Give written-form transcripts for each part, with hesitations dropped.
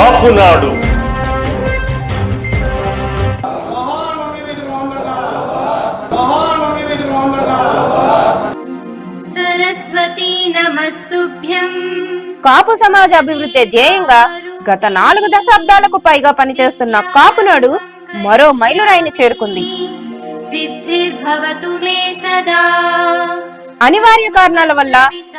కాపునాడు. సరస్వతీ నమస్తుభ్యం. కాపు సమాజ అభివృద్ధి ధ్యేయంగా గత 4 దశాబ్దాలకు పైగా పనిచేస్తున్న కాపునాడు మరో మైలురాయిని చేరుకుంది. సిద్ధిర్భవతు మే సదా. అనివార్య కారణాల వల్ల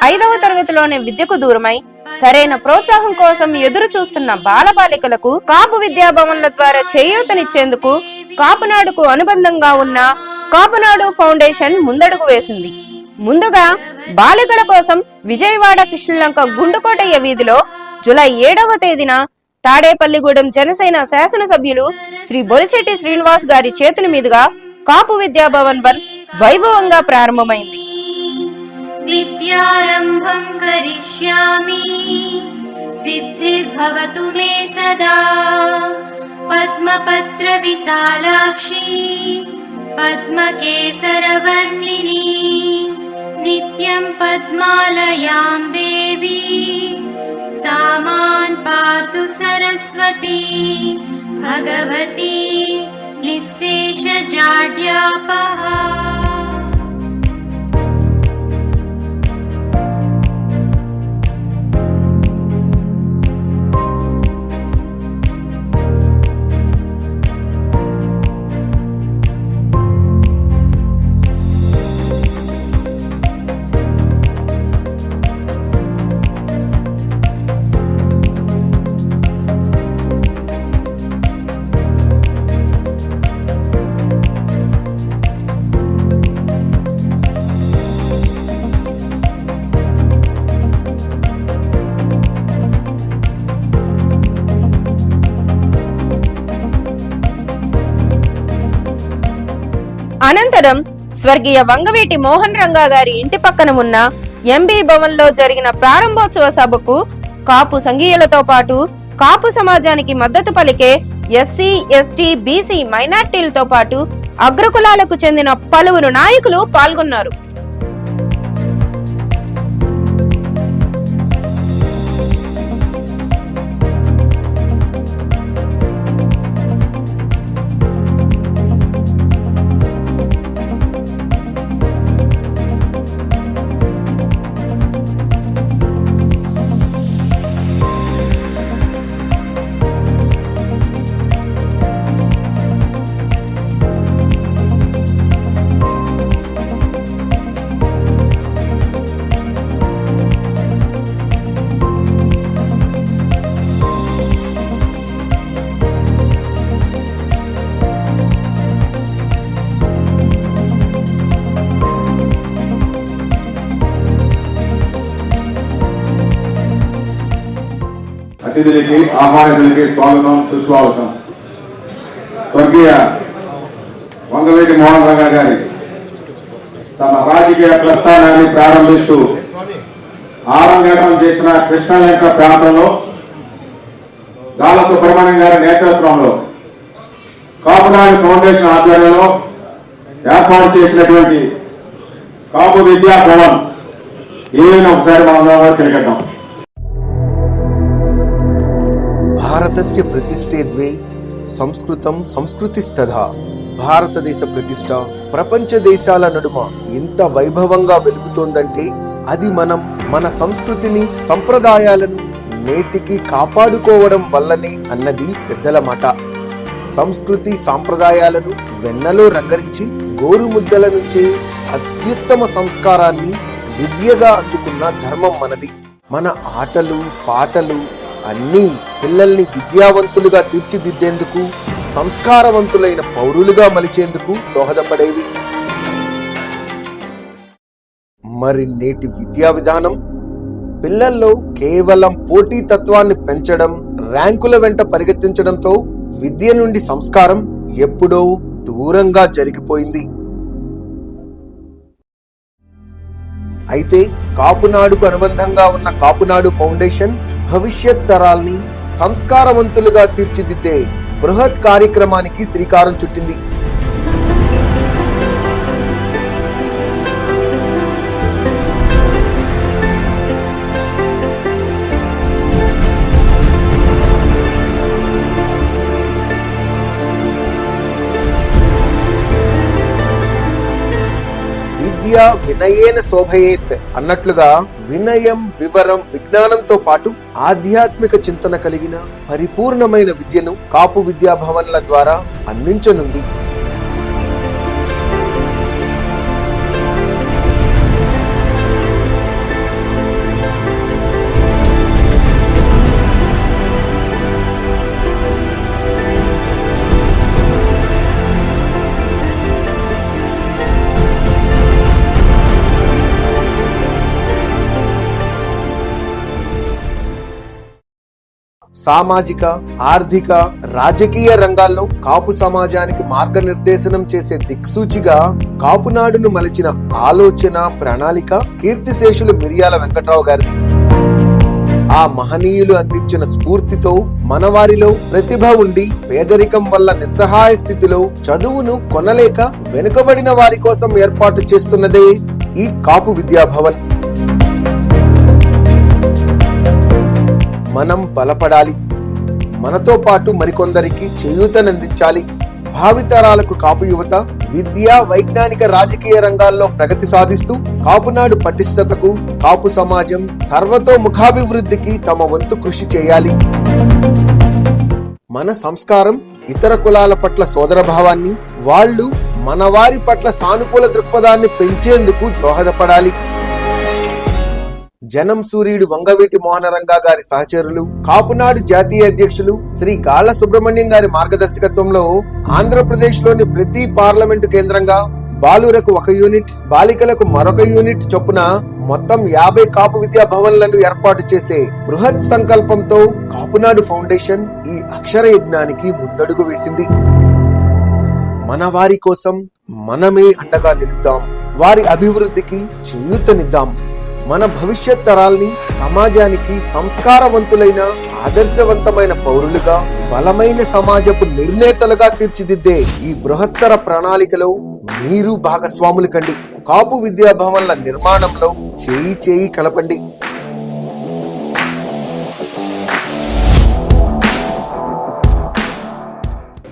5వ తరగతిలోనే విద్యకు దూరమై సరైన ప్రోత్సాహం కోసం ఎదురు చూస్తున్న బాలబాలికలకు కాపు విద్యాభవన్ల ద్వారా చేయూతనిచ్చేందుకు కాపునాడుకు అనుబంధంగా ఉన్న కాపునాడు ఫౌండేషన్ ముందడుగు వేసింది. ముందుగా బాలికల కోసం విజయవాడ కృష్ణలంక గుండుకోటయ్య వీధిలో జూలై 7వ తేదీన తాడేపల్లిగూడెం జనసేన శాసనసభ్యులు శ్రీ బొలిశెట్టి శ్రీనివాస్ గారి చేతుల మీదుగా కాపు విద్యాభవన్ 1 వైభవంగా ప్రారంభమైంది. విద్యారంభం కరిష్యామి సిద్ధిర్భవతు మే సదా. పద్మపత్ర విశాలాక్షి పద్మకేసరవర్ణిని నిత్యం పద్మాలయాం దేవి సామాన్ పాతు సరస్వతి భగవతి నిశేష జాడ్యాపహ. అనంతరం స్వర్గీయ వంగవీటి మోహన్ రంగా గారి ఇంటి పక్కన ఉన్న ఎంబీ భవన్ లో జరిగిన ప్రారంభోత్సవ సభకు కాపు సంఘీయులతో పాటు కాపు సమాజానికి మద్దతు పలికే ఎస్సీ, ఎస్టీ, బీసీ మైనార్టీలతో పాటు అగ్రకులాలకు చెందిన పలువురు నాయకులు పాల్గొన్నారు. అతిథులకి ఆహ్వానితులకి స్వాగతం, సుస్వాగతం. స్వర్గీయ వంగవీటి మోహన్ రంగా గారి తమ రాజకీయ ప్రస్థానాన్ని ప్రారంభిస్తూ ఆరంగేటం చేసిన కృష్ణలంక ప్రాంతంలో గాల సుబ్రహ్మణ్యం గారి నేతృత్వంలో కాపునాడు ఫౌండేషన్ ఆధ్వర్యంలో ఏర్పాటు చేసినటువంటి కాపు విద్యా భవన్ ఏమైనా ఒకసారి మనం తిరిగేద్దాం. భారతస్య ప్రతిష్ఠే ద్వే సంస్కృతం సంస్కృతిస్తథా. భారతదేశ ప్రతిష్ట ప్రపంచ దేశాల నడుమ ఎంత వైభవంగా వెలుగుతోందంటే అది మనం మన సంస్కృతిని, సంప్రదాయాలను నేటికి కాపాడుకోవడం వల్లనే అన్నది పెద్దల మాట. సంస్కృతి సాంప్రదాయాలను వెన్నలో రంగరించి గోరుముద్దల నుంచే అత్యుత్తమ సంస్కారాన్ని విద్యగా అందుకున్న ధర్మం మనది. మన ఆటలు, పాటలు అన్నీ పిల్లల్ని విద్యావంతులుగా తీర్చిదిద్దేందుకు, సంస్కారవంతులైన పౌరులుగా మలిచేందుకు దోహదపడేవి. మరి నేటి విద్యా విధానం పిల్లల్లో కేవలం పోటీతత్వాన్ని పెంచడం, ర్యాంకుల వెంట పరిగెత్తించడంతో విద్య నుండి సంస్కారం ఎప్పుడో దూరంగా జరిగిపోయింది. అయితే కాపునాడుకు అనుబంధంగా ఉన్న కాపునాడు ఫౌండేషన్ భవిష్యత్ తరాల్ని సంస్కారవంతులుగా తీర్చిదిద్దే బృహత్ కార్యక్రమానికి శ్రీకారం చుట్టింది. విద్యా వినయేన శోభయేత్ అన్నట్లుగా వినయం, వివరం, విజ్ఞానంతో పాటు ఆధ్యాత్మిక చింతన కలిగిన పరిపూర్ణమైన విద్యను కాపు విద్యా భవన్ల ద్వారా అందించనుంది. సామాజిక, ఆర్థిక, రాజకీయ రంగాల్లో కాపు సమాజానికి మార్గనిర్దేశనం చేసే దిక్సూచిగా కాపునాడును మలిచిన ఆలోచన, ప్రణాళిక కీర్తిశేషులు మిరియాల వెంకట్రావు గారిది. ఆ మహనీయులు అందించిన స్ఫూర్తితో మనవారిలో ప్రతిభ ఉండి పేదరికం వల్ల నిస్సహాయ స్థితిలో చదువును కొనలేక వెనుకబడిన వారి కోసం ఏర్పాటు చేస్తున్నదే ఈ కాపు విద్యాభవన్. మనం బలపడాలి, మనతో పాటు మరికొందరికి చేయూతనందించాలి. భావితరాలకు కాపు యువత విద్యా, వైజ్ఞానిక, రాజకీయ రంగాల్లో ప్రగతి సాధిస్తూ కాపునాడు పటిష్టతకు, కాపు సమాజం సర్వతోముఖాభివృద్ధికి తమ వంతు కృషి చేయాలి. మన సంస్కారం ఇతర కులాల పట్ల సోదరభావాన్ని, వాళ్ళు మన వారి పట్ల సానుకూల దృక్పథాన్ని పెంచేందుకు దోహదపడాలి. జనం సూర్యుడు వంగవీటి మోహనరంగా గారి సహచరులు, కాపునాడు జాతీయ అధ్యక్షులు శ్రీ గాళ్ల సుబ్రహ్మణ్యం గారి మార్గదర్శకత్వంలో ఆంధ్రప్రదేశ్ లోని ప్రతి పార్లమెంటు కేంద్రంగా బాలురకు 1 యూనిట్, బాలికలకు మరొక యూనిట్ చొప్పున మొత్తం 50 కాపు విద్యా భవన్లను ఏర్పాటు చేసే బృహత్ సంకల్పంతో కాపునాడు ఫౌండేషన్ ఈ అక్షర యజ్ఞానికి ముందడుగు వేసింది. మన వారి కోసం మనమే అండగా నిలుద్దాం, వారి అభివృద్ధికి చేయూతనిద్దాం. మన భవిష్యత్ తరాల్ని సమాజానికి సంస్కారవంతులైన, ఆదర్శవంతమైన పౌరులుగా, బలమైన సమాజపు నిర్ణేతలుగా తీర్చిదిద్దే ఈ బృహత్తర ప్రణాళికలో మీరు భాగస్వాములు కండి. కాపు విద్యా భవన్ల నిర్మాణంలో చేయి చేయి కలపండి.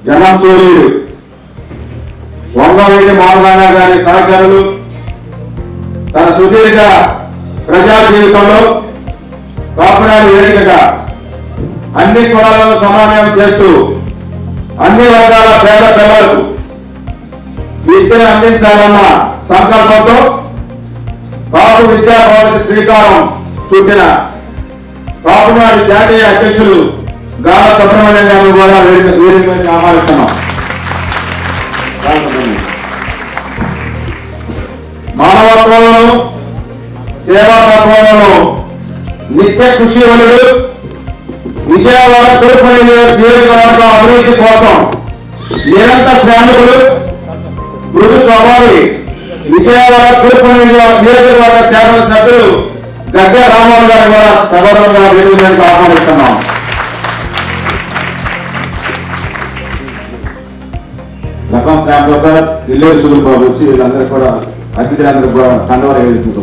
జనం సూర్యుడు వంగవీటి మోహనరంగా గారి సహచరులు తన సుదీర్ఘ ప్రజా జీవితంలో కాపునాడు వేదికగా అన్ని కులాలను సమన్వయం చేస్తూ అన్ని వర్గాల పేద పిల్లలకు విద్యను అందించాలన్న సంకల్పంతో కాపు విద్యా భవన్కి శ్రీకారం చుట్టిన కాపునాడు జాతీయ అధ్యక్షులు గాళ్ల సుబ్రహ్మణ్యం గారిని కూడా వేదిక ఆహ్వానిస్తున్నాం. మానవత్వంలోను, సేవా తత్వంలోను నిత్య కృషి వలుడు, విజయవాడ తూర్పు నియోజకవర్గం అభివృద్ధి కోసం నిరంతర శ్రామికులు, మృదు స్వభావి విజయవాడ తూర్పు నియోజకవర్గ శాసన సభ్యులు గద్దె రామోహన్ గారు కూడా సభలో వేదికలకు ఆహ్వానిస్తున్నాం. లఖం శ్యామ్ ప్రసాద్, ఇల్లేరు సుగుల్ బాబు వచ్చి వీళ్ళందరూ కూడా అతిథులందరూ కూడా కండవర వేసుకుంటూ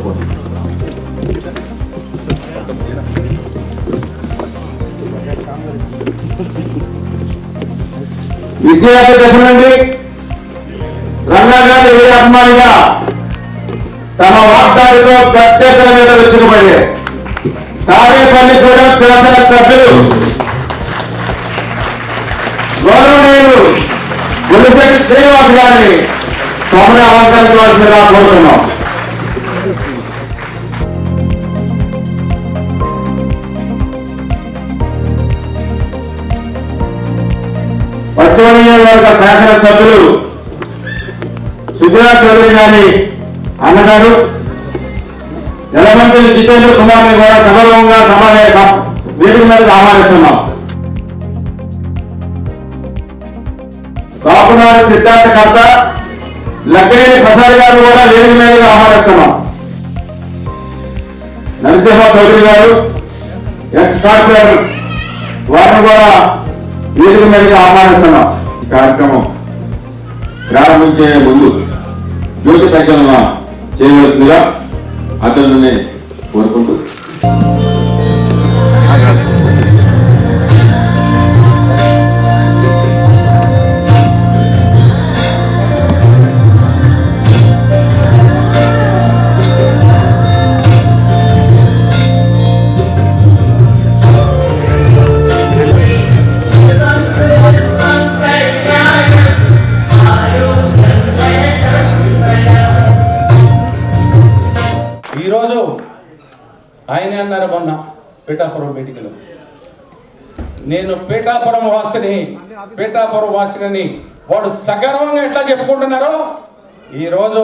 విద్యార్థి దశ నుండి రంగా గారి వీర అభిమానిగా తమ వాగ్దాడితో ప్రత్యేకత మీద వెచ్చుకుపడే తాడేపల్లి కూడా శాసన సభ్యులు గౌరవనీయులు గుడిశెట్టి శ్రీనివాస్ గారిని సభను అలంకరించవలసిందిగా కోరుతున్నాం. పశ్చిమ నియోజకవర్గ శాసనసభ్యులు సుజనా చౌదరి గారి అన్నగారు జలమంత్రి జితేంద్ర కుమార్ ని కూడా సగర్వంగా వేదిక మీద ఆహ్వానిస్తున్నాం. కాపునాడు సిద్ధాంతకర్త లక్కినేని ప్రసాద్ గారు కూడా వేదిక మీదుగా ఆహ్వానిస్తున్నాం. నరసింహ చౌదరి గారు ఎక్స్ కార్పొరేటర్ వారిని కూడా వేదిక మీదుగా ఆహ్వానిస్తున్నాం. ఈ కార్యక్రమం ప్రారంభించే ముందు జ్యోతి ప్రజ్వలన చేయవలసిందిగా అతన్ని కోరుకుంటూ నేను పీఠాపురం వాసిని వాడు సగర్వంగా ఎట్లా చెప్పుకుంటున్నారో ఈరోజు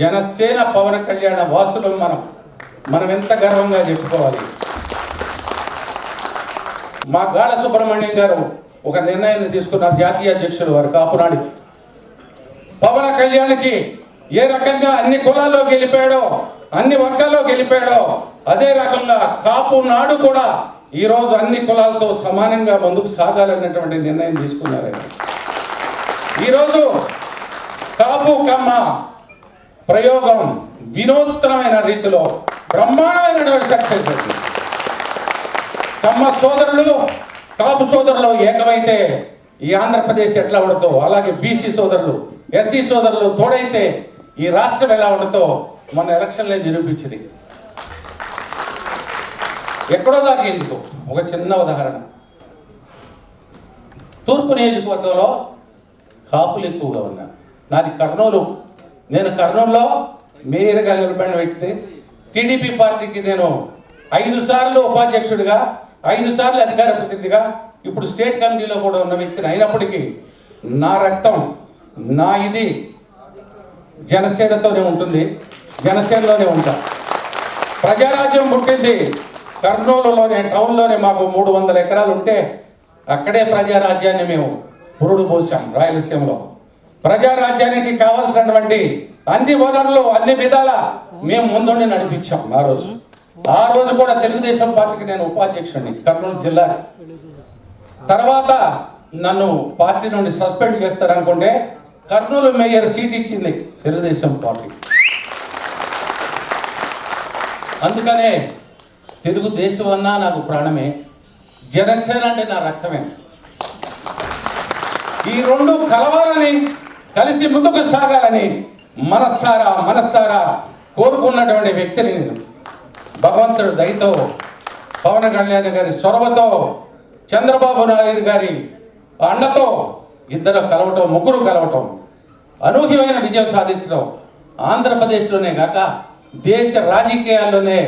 జనసేన పవన్ కళ్యాణ వాసులు మనం ఎంత గర్వంగా చెప్పుకోవాలి. మా గాల సుబ్రహ్మణ్యం గారు ఒక నిర్ణయాన్ని తీసుకున్నారు, జాతీయ అధ్యక్షులు వారు కాపునాడు. పవన్ కళ్యాణ్కి ఏ రకంగా అన్ని కులాల్లో గెలిపాడో, అన్ని వర్గాల్లో గెలిపాడో, అదే రకంగా కాపు నాడు కూడా ఈరోజు అన్ని కులాలతో సమానంగా ముందుకు సాగాలన్నటువంటి నిర్ణయం తీసుకున్నారు. ఈరోజు కాపు కమ్మ ప్రయోగం వినూత్నమైన రీతిలో బ్రహ్మాండమైనటువంటి సక్సెస్ వచ్చింది. కమ్మ సోదరులు కాపు సోదరులు ఏకమైతే ఈ ఆంధ్రప్రదేశ్ ఎట్లా ఉండతో, అలాగే బీసీ సోదరులు ఎస్సీ సోదరులు తోడైతే ఈ రాష్ట్రం ఎలా ఉండతో మన ఎలక్షన్లే నిరూపించింది. ఎక్కడో దాకా ఎందుకు ఒక చిన్న ఉదాహరణ, తూర్పు నియోజకవర్గంలో కాపులు ఎక్కువగా ఉన్నారు. నాది కర్నూలు. నేను కర్నూలులో మేయర్గా నిలబడిన వ్యక్తి. టీడీపీ పార్టీకి నేను 5 సార్లు ఉపాధ్యక్షుడిగా, 5 సార్లు అధికార ప్రతినిధిగా, ఇప్పుడు స్టేట్ కమిటీలో కూడా ఉన్న వ్యక్తిని అయినప్పటికీ నా రక్తం, నా ఇది జనసేనతోనే ఉంటుంది, జనసేనలోనే ఉంటా. ప్రజారాజ్యం పుట్టింది కర్నూలులోనే, టౌన్లోనే. మాకు 300 ఎకరాలు ఉంటే అక్కడే ప్రజారాజ్యాన్ని మేము పురుడు పోసాం. రాయలసీమలో ప్రజారాజ్యానికి కావాల్సినటువంటి అన్ని వనరులు, అన్ని విధాల మేము ముందుండి నడిపించాం. ఆ రోజు కూడా తెలుగుదేశం పార్టీకి నేను ఉపాధ్యక్షుడిని కర్నూలు జిల్లా. తర్వాత నన్ను పార్టీ నుండి సస్పెండ్ చేస్తారనుకుంటే కర్నూలు మేయర్ సీట్ ఇచ్చింది తెలుగుదేశం పార్టీ. అందుకనే తెలుగుదేశం అన్నా నాకు ప్రాణమే, జనసేన అంటే నా రక్తమే. ఈ రెండు కలవాలని, కలిసి ముందుకు సాగాలని మనస్సారా కోరుకున్నటువంటి వ్యక్తిని నేను. భగవంతుడు దయతో, పవన్ కళ్యాణ్ గారి చొరవతో, చంద్రబాబు నాయుడు గారి అండతో ఇద్దరు కలవటం, ముగ్గురు కలవటం, అనూహ్యమైన విజయం సాధించడం ఆంధ్రప్రదేశ్లోనే కాక దేశ రాజకీయాల్లోనే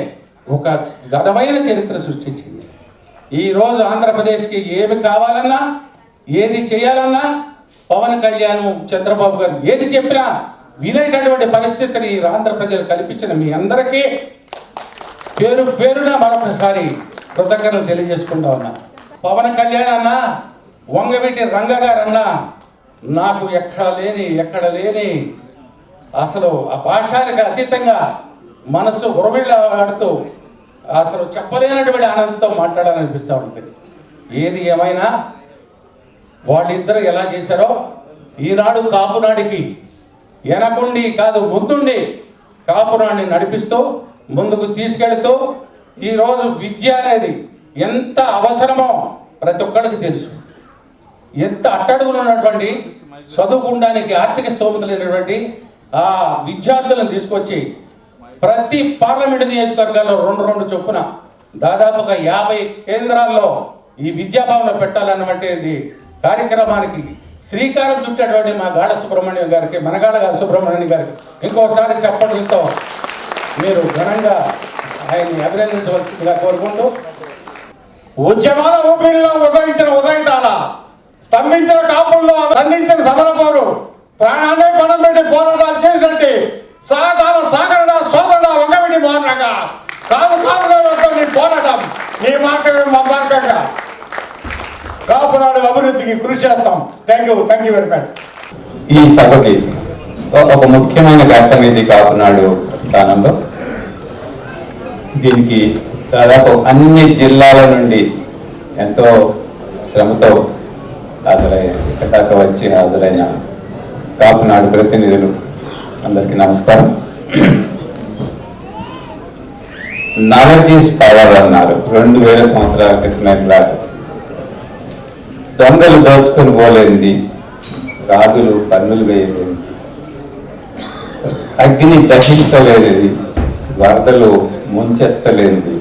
ఒక ఘనమైన చరిత్ర సృష్టించింది. ఈరోజు ఆంధ్రప్రదేశ్కి ఏమి కావాలన్నా, ఏది చేయాలన్నా పవన్ కళ్యాణ్, చంద్రబాబు గారు ఏది చెప్పినా వినేటటువంటి పరిస్థితిని ఆంధ్ర ప్రజలు కల్పించిన మీ అందరికీ పేరున మరొకసారి కృతజ్ఞతలు తెలియజేసుకుంటా ఉన్నా. పవన్ కళ్యాణ్ అన్న, వంగవీటి రంగ గారు అన్న, నాకు ఎక్కడ లేని అసలు ఆ భాషానికి అతీతంగా మనసు ఉరవిళ్ళాడుతూ అసలు చెప్పలేనటువంటి ఆనందంతో మాట్లాడాలనిపిస్తూ ఉంటుంది. ఏది ఏమైనా వాళ్ళిద్దరు ఎలా చేశారో ఈనాడు కాపునాడికి వెనకుండి కాదు ముందుండి కాపునాడిని నడిపిస్తూ ముందుకు తీసుకెడుతూ ఈరోజు విద్య అనేది ఎంత అవసరమో ప్రతి ఒక్కరికి తెలుసు. ఎంత అట్టడుగులు ఉన్నటువంటి, చదువుకోవడానికి ఆర్థిక స్తోమత లేనటువంటి ఆ విద్యార్థులను తీసుకొచ్చి ప్రతి పార్లమెంటు నియోజకవర్గాల్లో 2 చొప్పున దాదాపుగా 50 కేంద్రాల్లో ఈ విద్యాభవన్లో పెట్టాలన్నటువంటి కార్యక్రమానికి శ్రీకారం చుట్టేటువంటి మా గాఢ సుబ్రహ్మణ్యం గారికి, మనగాడ సుబ్రహ్మణ్యం గారికి ఇంకోసారి చప్పట్లతో మీరు ఘనంగా ఆయన్ని అభినందించవలసిందిగా కోరుకుంటూ, ఉద్యమాల ఊపిరిలో ఉదయించిన ఉదయితాల, స్తంభించిన కాపుల్లో అందించిన సమరపోరు, ప్రాణాన్ని పణం పెట్టి పోరాటాలు చేసినట్టు సాగరణ సోదరుడ వంగవీటి మోహన్ రంగ కాదు నీ పోరాటం, నీ మార్గమే మా మార్గంగా కాపునాడు అభివృద్ధికి కృషి చేస్తాం. Thank you very much. ఈ సభకి ఒక ముఖ్యమైన ఘట్టం ఇది కాపునాడు స్థానంలో. దీనికి దాదాపు అన్ని జిల్లాల నుండి ఎంతో శ్రమతో హాజరైన కాపునాడు ప్రతినిధులు అందరికీ నమస్కారం. నాలెడ్జ్ ఈజ్ పవర్ అన్నారు 2000 సంవత్సరాల క్రితమే. దొంగలు దోచుకొని పోలేంది, రాజులు పన్నులు వేయలేంది, అగ్ని దహించలేనిది, వరదలు ముంచెత్తలేంది,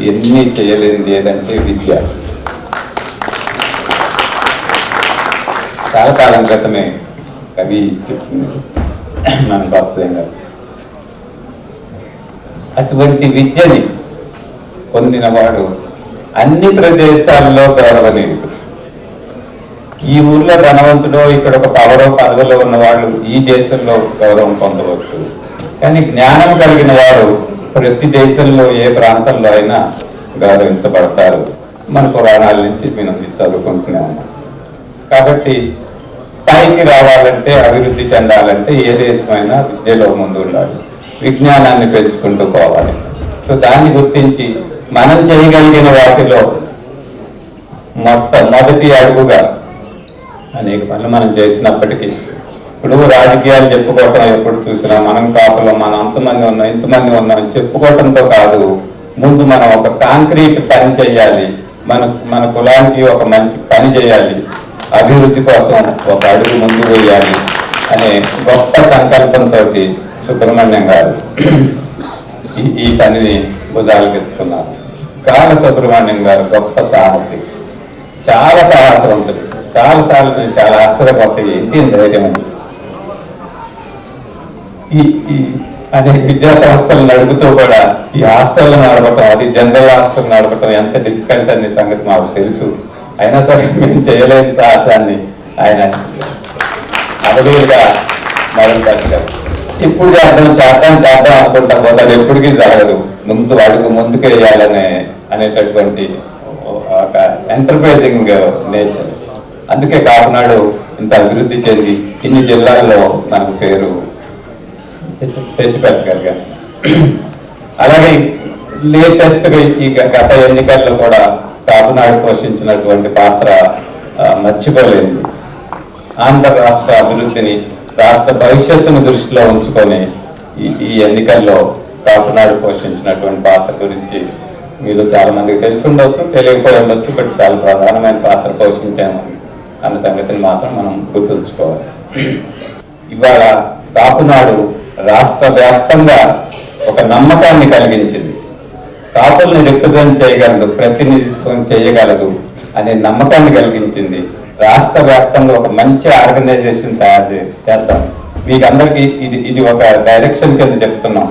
ఎన్ని చేయలేంది ఏదంటే విద్య. చాలా కాలం క్రితమే కవి చెప్తుంది మన బాపుదేం గారు. అటువంటి విద్యని పొందినవాడు అన్ని ప్రదేశాల్లో గౌరవనీయుడు. ఈ ఊర్లో ధనవంతుడో ఇక్కడ ఒక పవరో పదవిలో ఉన్న వాళ్ళు ఈ దేశంలో గౌరవం పొందవచ్చు, కానీ జ్ఞానం కలిగిన వారు ప్రతి దేశంలో ఏ ప్రాంతంలో అయినా గౌరవించబడతారు. మన పురాణాల నుంచి మనం చదువుకుంటూనే ఉన్నాం. కాబట్టి పైకి రావాలంటే, అభివృద్ధి చెందాలంటే ఏ దేశమైనా విద్యలో ముందు ఉండాలి, విజ్ఞానాన్ని పెంచుకుంటూ పోవాలి. సో దాన్ని గుర్తించి మనం చేయగలిగిన వాటిలో మొదటి అడుగుగా అనేక పనులు మనం చేసినప్పటికీ, ఇప్పుడు రాజకీయాలు చెప్పుకోవటం ఎప్పుడు చూసినా మనం కాపులో మనం అంతమంది ఉన్నాం ఇంతమంది ఉన్నాం చెప్పుకోవటంతో కాదు, ముందు మనం ఒక కాంక్రీట్ పని చేయాలి, మన కులానికి ఒక మంచి పని చేయాలి, అభివృద్ధి కోసం ఒక అడుగు ముందు వేయాలి అనే గొప్ప సంకల్పంతో సుబ్రహ్మణ్యం గారు ఈ పనిని భుజాలకెత్తుకున్నారు. గాల సుబ్రహ్మణ్యం గారు గొప్ప సాహసి, చాలా సాహసవంతుడు. చాలాసార్లు నేను చాలా ఆశ్చర్యపోతాయి, ఏంటి ధైర్యం అని. ఈ అనేక విద్యా సంస్థలు నడుపుతూ కూడా ఈ హాస్టల్ నడపటం, అది జనరల్ హాస్టల్ నడపటం ఎంత డిఫికల్ట్ అనే సంగతి మాకు తెలుసు. అయినా సరే మేము చేయలేని సాహసాన్ని ఆయన అవలీలుగా మొదలుపెట్టారు. ఇప్పుడు చేద్దాం అనుకుంటాం పోతే అది ఎప్పటికీ జరగదు. ముందుకు వేయాలనే అనేటటువంటి ఒక ఎంటర్ప్రైజింగ్ నేచర్. అందుకే కాపునాడు ఇంత అభివృద్ధి చెంది ఇన్ని జిల్లాల్లో మనకు పేరు తెచ్చిపెట్టగలిగాను. అలాగే లేటెస్ట్గా ఈ గత ఎన్నికల్లో కూడా కాపునాడు పోషించినటువంటి పాత్ర మర్చిపోలేనిది. ఆంధ్ర రాష్ట్ర అభివృద్ధిని, రాష్ట్ర భవిష్యత్తును దృష్టిలో ఉంచుకొని ఈ ఎన్నికల్లో కాపునాడు పోషించినటువంటి పాత్ర గురించి మీలో చాలా మందికి తెలిసి ఉండొచ్చు, తెలియకపోయి ఉండొచ్చు. బట్ చాలా ప్రధానమైన పాత్ర పోషించాము అన్న సంగతిని మాత్రం మనం గుర్తుంచుకోవాలి. ఇవాళ కాపునాడు రాష్ట్ర వ్యాప్తంగా ఒక నమ్మకాన్ని కలిగించింది. కాపుల్ని రిప్రజెంట్ చేయగలదు, ప్రతినిధిత్వం చేయగలదు అనే నమ్మకాన్ని కలిగించింది. రాష్ట్ర వ్యాప్తంగా ఒక మంచి ఆర్గనైజేషన్ తయారు చేద్దాం. మీకు అందరికీ ఇది ఒక డైరెక్షన్ కింద చెప్తున్నాం.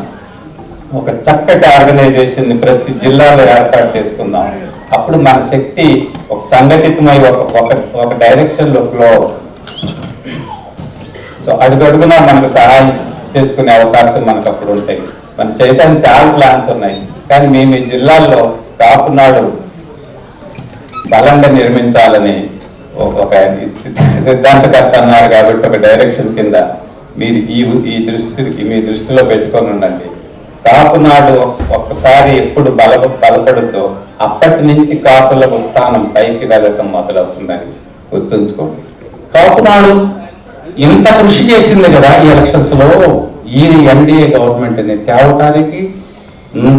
ఒక చక్కటి ఆర్గనైజేషన్ ని ప్రతి జిల్లాలో ఏర్పాటు చేసుకుందాం. అప్పుడు మన శక్తి ఒక సంఘటితమై ఒక డైరెక్షన్ లో ఫ్లో. సో అడుగడుగునా మనకు సహాయం చేసుకునే అవకాశం మనకు అప్పుడు ఉంటాయి. మనం చేయడానికి చాలా ప్లాన్స్ ఉన్నాయి, కానీ మేము ఈ జిల్లాల్లో కాపునాడు బలంగా నిర్మించాలని ఒక సిద్ధాంతకర్త అన్నారు. కాబట్టి ఒక డైరెక్షన్ కింద మీరు మీ దృష్టిలో పెట్టుకొని ఉండండి. కాపునాడు ఒక్కసారి ఎప్పుడు బలపడుద్దో అప్పటి నుంచి కాపుల ఉత్థానం పైకి వెళ్ళటం మొదలవుతుందని గుర్తుంచుకోండి. కాపునాడు ఇంత కృషి చేసింది కదా ఈ ఎలక్షన్స్ లో. ఈ ఎన్డీఏ గవర్నమెంట్ ని తేవటానికి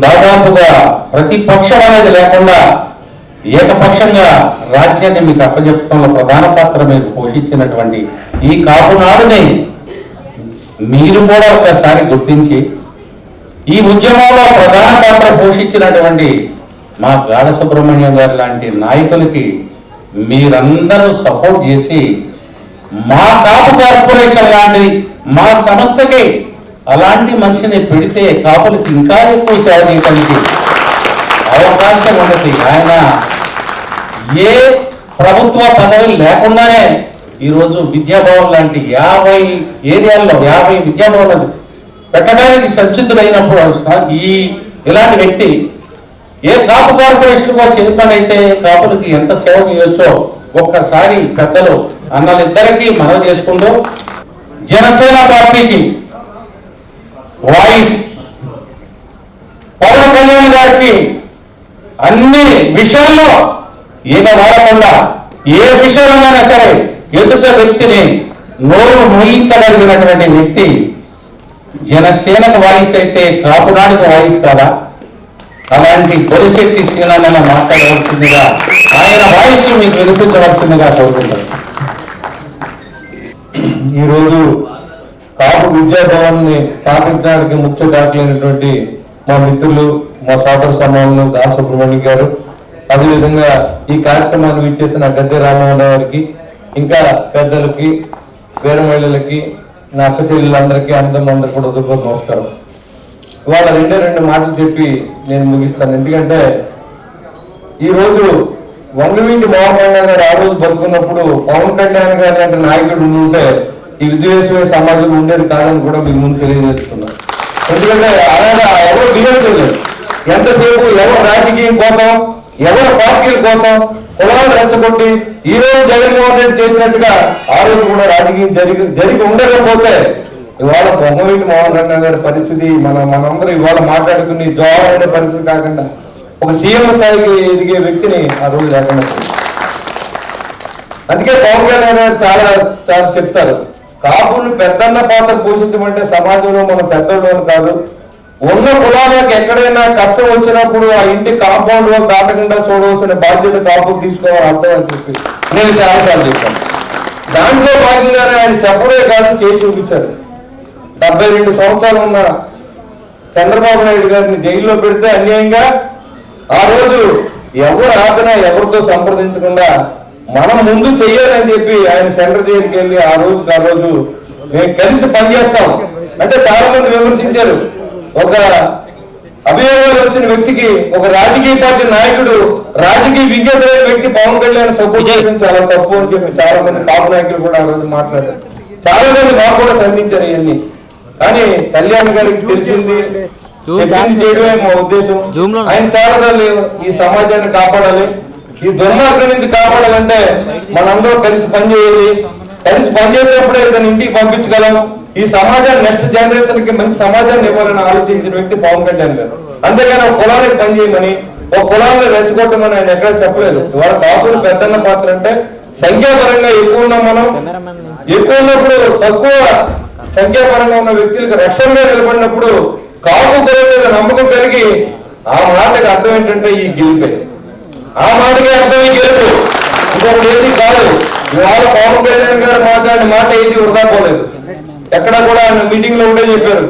దాదాపుగా ప్రతిపక్షం అనేది లేకుండా ఏకపక్షంగా రాజ్యాన్ని మీకు అప్పచెప్పడంలో ప్రధాన పాత్ర మీకు పోషించినటువంటి ఈ కాపునాడుని మీరు కూడా ఒకసారి గుర్తించి ఈ ఉద్యమంలో ప్రధాన పాత్ర పోషించినటువంటి మా గాఢ సుబ్రహ్మణ్యం గారు లాంటి నాయకులకి మీరందరూ సపోర్ట్ చేసి మా కాపు కార్పొరేషన్ లాంటి మా సంస్థకి అలాంటి మనిషిని పెడితే కాపులకి ఇంకా ఎక్కువ సేవ చేయడానికి అవకాశం ఉన్నది. ఆయన ఏ ప్రభుత్వ పదవి లేకుండానే ఈరోజు విద్యాభవన్ లాంటి 50 ఏరియాల్లో 50 విద్యాభవనాలు పెట్టడానికి సంసిద్ధుడైనప్పుడు ఇలాంటి వ్యక్తి ఏ కాపు కార్పొరేషన్ చైర్మన్ అయితే కాపులకి ఎంత సేవ చేయొచ్చో ఒక్కసారి పెద్దలు అన్నలిద్దరికీ మనవి చేసుకుంటూ, జనసేన పార్టీకి వాయిస్ పవన్ కళ్యాణ్ గారికి అన్ని విషయాల్లో ఈయన వాడకుండా ఏ విషయంలోనైనా సరే ఎదుట వ్యక్తిని నోరు మూయించగలిగినటువంటి వ్యక్తి జనసేనకు వాయిస్ అయితే కాపునాడుకు వాయిస్ కాదా? అలాంటి పొలిశెట్టి శ్రీనారాయణ మాట్లాడవలసిందిగా, ఆయన వాయిస్ మీకు వినిపించవలసిందిగా కోరుకుంటారు. ఈరోజు కాపు విద్యాభవన్ ని స్థాపించడానికి ముఖ్య దాఖలైనటువంటి మా మిత్రులు, మా సోదర సమానులు గాల సుబ్రహ్మణ్యం గారు, అదేవిధంగా ఈ కార్యక్రమాన్ని ఇచ్చేసిన గద్దె రామమోహన్ గారికి, ఇంకా పెద్దలకి, వీర మహిళలకి, నా అక్క చెల్లెళ్ళందరికీ, అందరికీ కూడా హృదయపూర్వక నమస్కారం. ఇవాళ 2 మాటలు చెప్పి నేను ముగిస్తాను. ఎందుకంటే ఈ రోజు వంగవీటి మోహన్ గారు ఆ రోజు బతుకున్నప్పుడు పవన్ కళ్యాణ్ గారు లాంటి నాయకుడు ఉంటే ఈ విద్వేషమైన సమాజం ఉండేది కాదని కూడా మీకు ముందు తెలియజేస్తున్నాను. ఎందుకంటే అలాగా ఎవరు బిహేవ్ చేయలేదు. ఎంతసేపు ఎవరు రాజకీయం కోసం, ఎవరు పార్టీల కోసం కులాలు రెచ్చగొట్టి ఈ రోజు జగన్మోహన్ రెడ్డి చేసినట్టుగా ఆ రోజు కూడా రాజకీయం జరిగి ఉండకపోతే ఇవాళ వంగవీటి మోహన్ గారి పరిస్థితి మనందరూ ఇవాళ మాట్లాడుకుని జవాబు అనే పరిస్థితి కాకుండా ఒక సీఎం స్థాయికి ఎదిగే వ్యక్తిని ఆ రోజు లేకుండా. అందుకే పవన్ కళ్యాణ్ గారు చాలా చాలా చెప్తారు, కాపులు పెద్దన్న పాత్ర పోషించమంటే సమాజంలో మన పెద్దోళ్ళు కాదు, ఉన్న కులాలకు ఎక్కడైనా కష్టం వచ్చినప్పుడు ఆ ఇంటి కాంపౌండ్ వాళ్ళు దాటకుండా చూడవలసిన బాధ్యత కాపులు తీసుకోవాలని అర్థం అని చెప్పి నేను చాలాసార్లు చెప్పాను. దాంట్లో భాగంగానే ఆయన చెప్పడే కాదు చేసి చూపించారు. 72 సంవత్సరాలు ఉన్న చంద్రబాబు నాయుడు గారిని జైల్లో పెడితే అన్యాయంగా ఆ రోజు ఎవరు ఆపినా ఎవరితో సంప్రదించకుండా మనం ముందు చెయ్యాలని చెప్పి ఆయన సెంటర్ జైలుకి వెళ్ళి ఆ రోజు మేము కలిసి పనిచేస్తాం అంటే చాలా మంది విమర్శించారు. ఒక అభియోగాలు వచ్చిన వ్యక్తికి ఒక రాజకీయ పార్టీ నాయకుడు, రాజకీయ విజ్ఞత లేని వ్యక్తి పవన్ కళ్యాణ్ సపోర్ట్ చేయడం చాలా తప్పు అని చెప్పి చాలా మంది కాపు నాయకులు కూడా ఆ రోజు మాట్లాడారు. చాలా మంది మాకు కూడా సంధించారు ఇవన్నీ. కానీ కళ్యాణ్ గారికి తెలిసింది చెప్పింది చేయడమే మా ఉద్దేశం. ఆయన చాలా ఈ సమాజాన్ని కాపాడాలి, ఈ దుర్మార్గం నుంచి కాపాడాలంటే మనందరం కలిసి పనిచేయాలి. కలిసి పనిచేసినప్పుడే తన ఇంటికి పంపించగలం. ఈ సమాజాన్ని నెక్స్ట్ జనరేషన్ కి మంచి సమాజాన్ని ఇవ్వాలని ఆలోచించిన వ్యక్తి పవన్ కళ్యాణ్ గారు. అంతేగాని ఒక కులానికి పనిచేయమని, ఒక కులాన్ని రెచ్చగొట్టమని ఆయన ఎక్కడ చెప్పలేదు. ఇవాళ కాపులు పెద్దన్న పాత్ర అంటే సంఖ్యాపరంగా ఎక్కువ ఉన్నాం మనం. ఎక్కువ ఉన్నప్పుడు తక్కువ సంఖ్యాపరంగా ఉన్న వ్యక్తులకు రక్షణగా నిలబడినప్పుడు కాపు కులం మీద నమ్మకం కలిగి ఆ మాటకి అర్థం ఏంటంటే ఈ గెలిపే. ఆ మాటకి అర్థం ఈ గెలుపు, ఇంకొకటి ఏది కాదు. ఇవాళ పవన్ కళ్యాణ్ గారు మాట్లాడిన మాట ఏది వృధా పోలేదు. ఎక్కడ కూడా ఆయన మీటింగ్ లో ఉంటే చెప్పారు,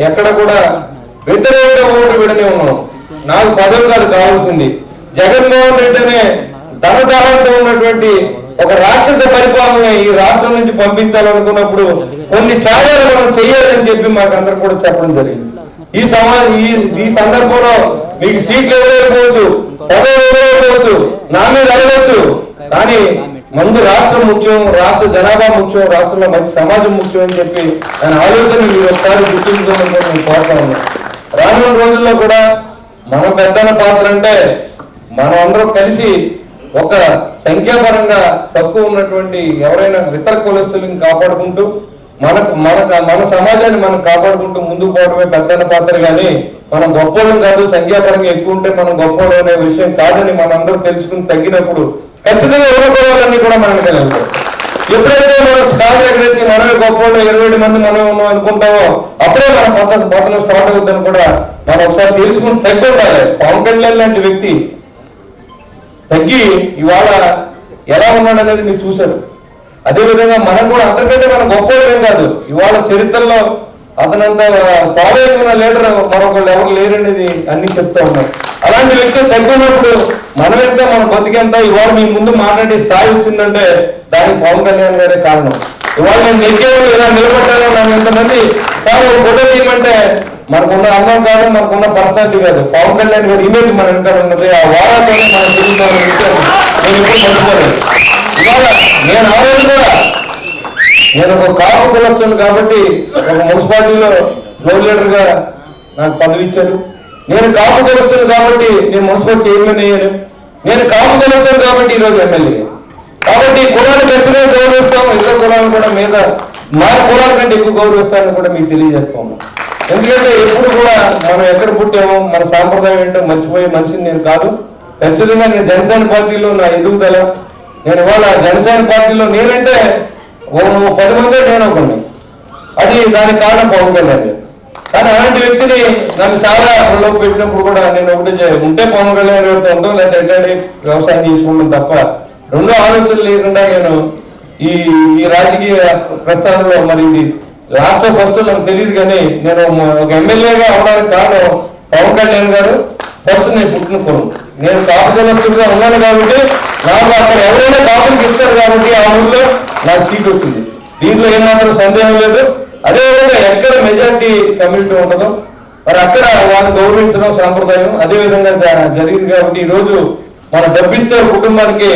ఎక్కడ కూడా వ్యతిరేక ఓటు విడనే ఉన్నాం, నాకు పదవి కాదు కావాల్సింది, జగన్మోహన్ రెడ్డి అనే ధనదాహంతో ఉన్నటువంటి ఒక రాక్షస పరిపాలన ఈ రాష్ట్రం నుంచి పంపించాలనుకున్నప్పుడు కొన్ని త్యాగాలు మనం చేయాలని చెప్పి మాకు అందరు కూడా చెప్పడం జరిగింది. ఈ సందర్భంలో మీకు సీట్లు ఎవరైపోవచ్చు, పదవి ఎవరైపోవచ్చు, నా మీద అడగవచ్చు, కానీ ముందు రాష్ట్రం ముఖ్యం, రాష్ట్ర జనాభా ముఖ్యం, రాష్ట్రంలో మంచి సమాజం ముఖ్యం అని చెప్పి ఆయన ఆలోచన మీరు ఒకసారి గుర్తించుకోవాలని నేను కోరుతా ఉన్నాను. రానున్న రోజుల్లో కూడా మన పెద్దన్న పాత్ర అంటే మనం అందరం కలిసి ఒక సంఖ్యాపరంగా తక్కువ ఉన్నటువంటి ఎవరైనా ఇతర కులస్తులను కాపాడుకుంటూ మన సమాజాన్ని మనం కాపాడుకుంటూ ముందుకు పోవడమే పెద్దన్న పాత్ర. కానీ మనం గొప్పవాళ్ళం కాదు, సంఖ్యాపరంగా ఎక్కువ ఉంటే మనం గొప్పవాళ్ళం అనే విషయం కాదని మనందరూ తెలుసుకుని తగ్గినప్పుడు ఖచ్చితంగా ఉన్న కులాలన్నీ కూడా మనం వెళ్ళాలి. ఎప్పుడైతే మనం కాలు ఎగరేసి మనమే గొప్పవాళ్ళు 27 మంది మనమే ఉన్నాం అనుకుంటామో అప్పుడే మన పతనం స్టార్ట్ అవుతుందని కూడా మనం ఒకసారి తెలుసుకుని తగ్గి ఉండాలి. పవన్ కళ్యాణ్ లాంటి వ్యక్తి తగ్గి ఇవాళ ఎలా ఉన్నాడు అనేది మీరు చూశారు. అదేవిధంగా మనం కూడా అంతకంటే మన గొప్పవాళ్ళేం కాదు. ఇవాళ చరిత్రలో అతనంత ఫాలోయింగ్ ఉన్న లీడర్ మరొకళ్ళు ఎవరు లేరనేది అన్ని చెప్తా ఉన్నారు. అలాంటి వ్యక్తులు తగ్గున్నప్పుడు మనం ఎంత మన బతికెంత ఇవాళ మీ ముందు మాట్లాడే స్థాయి వచ్చిందంటే దానికి పవన్ కళ్యాణ్ గారే కారణం. ఇవాళ నేను నెగ్గాను, ఇలా నిలబడ్డాను, నన్ను ఎంతమంది సార్ ఫోటో తీయమంటే మనకున్న అందం కాదు, మనకున్న పర్సనాలిటీ కాదు, పవన్ కళ్యాణ్ గారి ఇమేజ్ మన వెనకాల ఉన్నది. ఆ వారాతోనే మనం తిరుగుతామని విషయం నేను ఎప్పుడు మర్చిపోలేదు. ఇవాళ నేను ఆ రోజు కూడా నేను ఒక కాపు కులొచ్చాను కాబట్టి ఒక మున్సిపాలిటీలో ఫ్లోర్ లీడర్ గా నాకు పదవి ఇచ్చారు. నేను కాపు కులొచ్చాను కాబట్టి నేను మున్సిపల్ చైర్మన్ అయ్యాను. నేను కాపు కులొచ్చాను కాబట్టి ఈరోజు ఎమ్మెల్యే. కాబట్టి కులాన్ని ఖచ్చితంగా గౌరవిస్తాం, ఇతర కులాలను కూడా మీద మా కులాల కంటే ఎక్కువ గౌరవిస్తానని కూడా మీకు తెలియజేస్తా ఉన్నాం. ఎందుకంటే ఎప్పుడు కూడా మనం ఎక్కడ పుట్టామో మన సాంప్రదాయం ఏంటో మర్చిపోయే మనిషిని నేను కాదు. ఖచ్చితంగా నేను జనసేన పార్టీలో నా ఎదుగుదల, నేను ఇవాళ జనసేన పార్టీలో నేనంటే 10 మంది నేను ఒకటి, అది దానికి కారణం పవన్ కళ్యాణ్ గారు. కానీ అలాంటి వ్యక్తిని నన్ను చాలా ప్రలోభ పెట్టినప్పుడు కూడా నేను ఒకటి ఉంటే పవన్ కళ్యాణ్ గారితో ఉంటాం, లేదా ఎట్లాంటి వ్యవసాయం చేసుకుంటాం తప్ప రెండో ఆలోచనలు లేకుండా నేను ఈ రాజకీయ ప్రస్థానంలో మరి ఇది లాస్ట్ ఫస్ట్ నాకు తెలియదు. కానీ నేను ఒక ఎమ్మెల్యేగా అవడానికి కారణం పవన్ కళ్యాణ్ గారు. ఫస్ట్ నేను పుట్టిన కులం, నేను కాపు కులస్తుడిగా ఉన్నాను కాబట్టి నాకు అక్కడ ఎవరైనా కాపులకు ఇస్తారు కాబట్టి ఆ ఊళ్ళో నాకు సీట్ వచ్చింది. దీంట్లో ఏమాత్రం సందేహం లేదు. అదేవిధంగా ఎక్కడ మెజారిటీ కమ్యూనిటీ ఉండదో మరి అక్కడ వాళ్ళు గౌరవించడం సాంప్రదాయం అదే విధంగా జరిగింది. కాబట్టి ఈ రోజు మనం డబ్బు ఇస్తే కుటుంబానికి